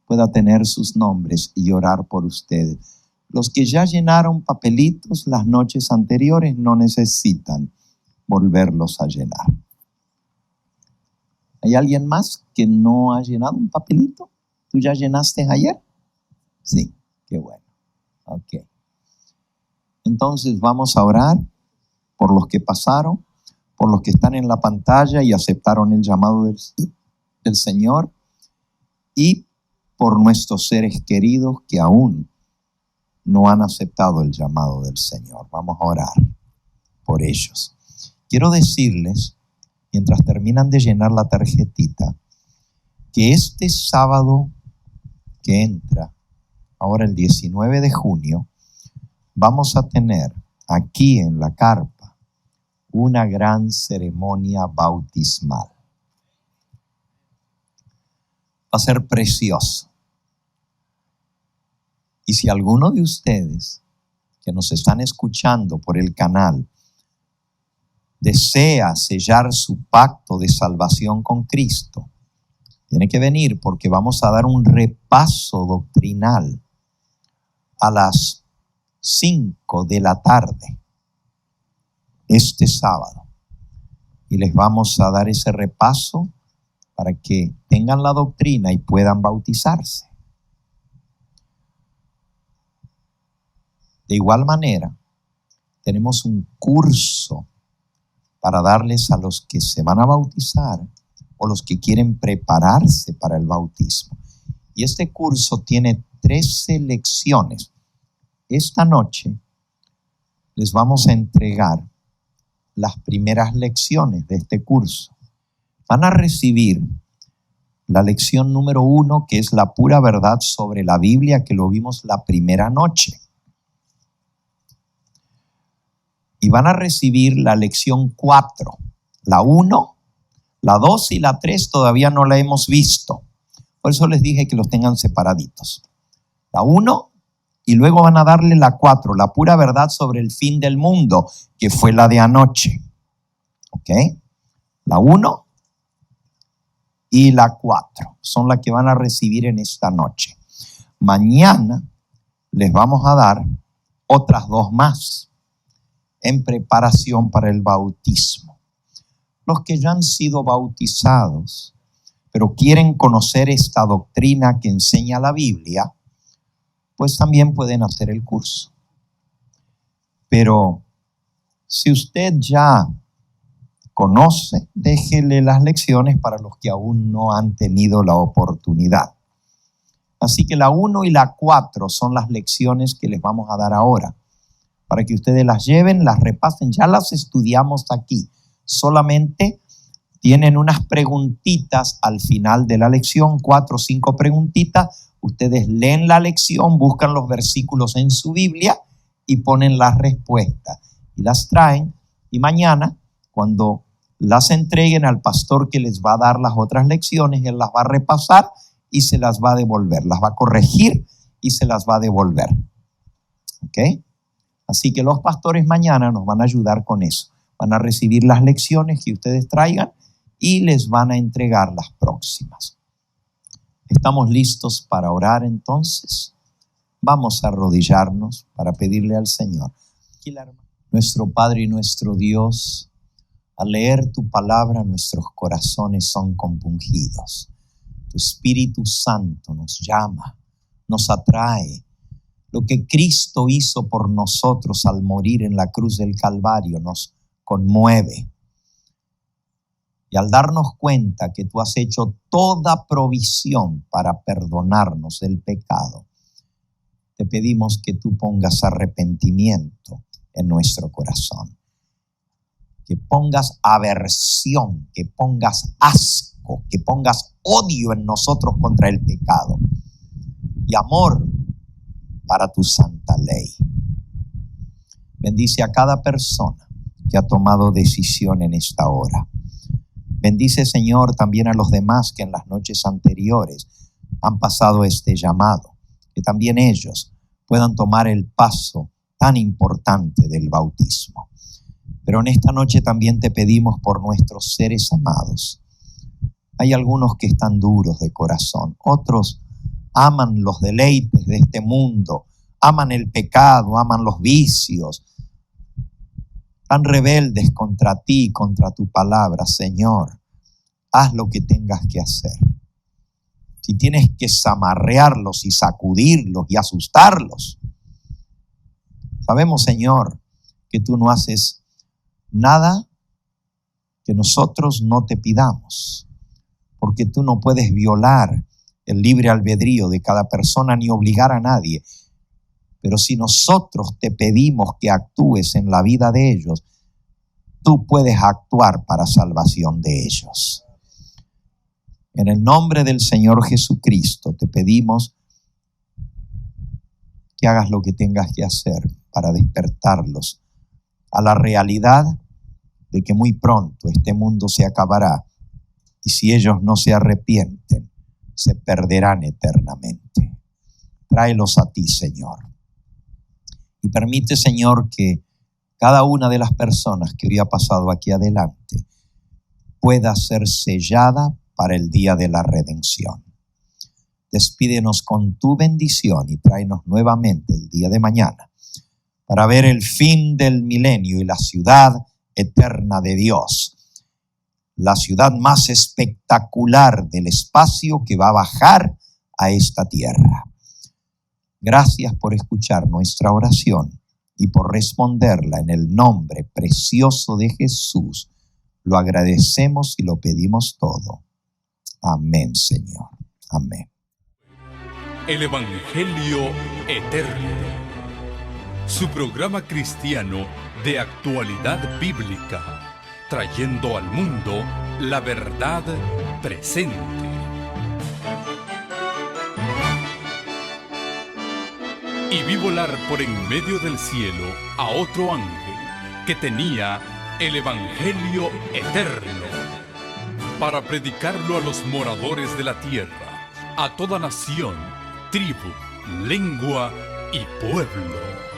pueda tener sus nombres y orar por ustedes. Los que ya llenaron papelitos las noches anteriores no necesitan volverlos a llenar. ¿Hay alguien más que no ha llenado un papelito? ¿Tú ya llenaste ayer? Sí, qué bueno. Ok. Entonces vamos a orar por los que pasaron, por los que están en la pantalla y aceptaron el llamado del Señor, y por nuestros seres queridos que aún no han aceptado el llamado del Señor. Vamos a orar por ellos. Quiero decirles, mientras terminan de llenar la tarjetita, que este sábado que entra, ahora el 19 de junio, vamos a tener aquí en la carpa una gran ceremonia bautismal. Va a ser precioso. Y si alguno de ustedes que nos están escuchando por el canal desea sellar su pacto de salvación con Cristo, tiene que venir, porque vamos a dar un repaso doctrinal a las 5 de la tarde este sábado. Y les vamos a dar ese repaso para que tengan la doctrina y puedan bautizarse. De igual manera, tenemos un curso para darles a los que se van a bautizar o los que quieren prepararse para el bautismo. Y este curso tiene 13 lecciones. Esta noche les vamos a entregar las primeras lecciones de este curso. Van a recibir la lección número 1, que es la pura verdad sobre la Biblia, que lo vimos la primera noche. Y van a recibir la lección 4. La 1, la 2 y la 3 todavía no la hemos visto. Por eso les dije que los tengan separaditos. La 1, y luego van a darle la 4, la pura verdad sobre el fin del mundo, que fue la de anoche. ¿Ok? La 1 y la 4 son las que van a recibir en esta noche. Mañana les vamos a dar otras 2 más en preparación para el bautismo. Los que ya han sido bautizados, pero quieren conocer esta doctrina que enseña la Biblia, pues también pueden hacer el curso. Pero si usted ya conoce, déjele las lecciones para los que aún no han tenido la oportunidad. Así que la 1 y la 4 son las lecciones que les vamos a dar ahora, para que ustedes las lleven, las repasen. Ya las estudiamos aquí. Solamente Tienen unas preguntitas al final de la lección, 4 o 5 preguntitas. Ustedes leen la lección, buscan los versículos en su Biblia y ponen las respuestas y las traen. Y mañana, cuando las entreguen al pastor que les va a dar las otras lecciones, él las va a repasar y se las va a devolver. Las va a corregir y se las va a devolver. ¿Ok? Así que los pastores mañana nos van a ayudar con eso. Van a recibir las lecciones que ustedes traigan y les van a entregar las próximas. ¿Estamos listos para orar entonces? Vamos a arrodillarnos para pedirle al Señor. Nuestro Padre y nuestro Dios, al leer tu palabra, nuestros corazones son compungidos. Tu Espíritu Santo nos llama, nos atrae. Lo que Cristo hizo por nosotros al morir en la cruz del Calvario nos conmueve. Y al darnos cuenta que tú has hecho toda provisión para perdonarnos del pecado, te pedimos que tú pongas arrepentimiento en nuestro corazón. Que pongas aversión, que pongas asco, que pongas odio en nosotros contra el pecado. Y amor para tu santa ley. Bendice a cada persona que ha tomado decisión en esta hora. Bendice, Señor, también a los demás que en las noches anteriores han pasado este llamado, que también ellos puedan tomar el paso tan importante del bautismo. Pero en esta noche también te pedimos por nuestros seres amados. Hay algunos que están duros de corazón, otros aman los deleites de este mundo, aman el pecado, aman los vicios, tan rebeldes contra ti, contra tu palabra. Señor, haz lo que tengas que hacer. Si tienes que zamarrearlos y sacudirlos y asustarlos, sabemos, Señor, que tú no haces nada que nosotros no te pidamos, porque tú no puedes violar el libre albedrío de cada persona ni obligar a nadie. Pero si nosotros te pedimos que actúes en la vida de ellos, tú puedes actuar para salvación de ellos. En el nombre del Señor Jesucristo te pedimos que hagas lo que tengas que hacer para despertarlos a la realidad de que muy pronto este mundo se acabará y si ellos no se arrepienten, se perderán eternamente. Tráelos a ti, Señor. Y permite, Señor, que cada una de las personas que hoy ha pasado aquí adelante pueda ser sellada para el día de la redención. Despídenos con tu bendición y tráenos nuevamente el día de mañana para ver el fin del milenio y la ciudad eterna de Dios, la ciudad más espectacular del espacio que va a bajar a esta tierra. Gracias por escuchar nuestra oración y por responderla en el nombre precioso de Jesús. Lo agradecemos y lo pedimos todo. Amén, Señor. Amén. El Evangelio Eterno. Su programa cristiano de actualidad bíblica, trayendo al mundo la verdad presente. Y vi volar por en medio del cielo a otro ángel que tenía el Evangelio eterno para predicarlo a los moradores de la tierra, a toda nación, tribu, lengua y pueblo.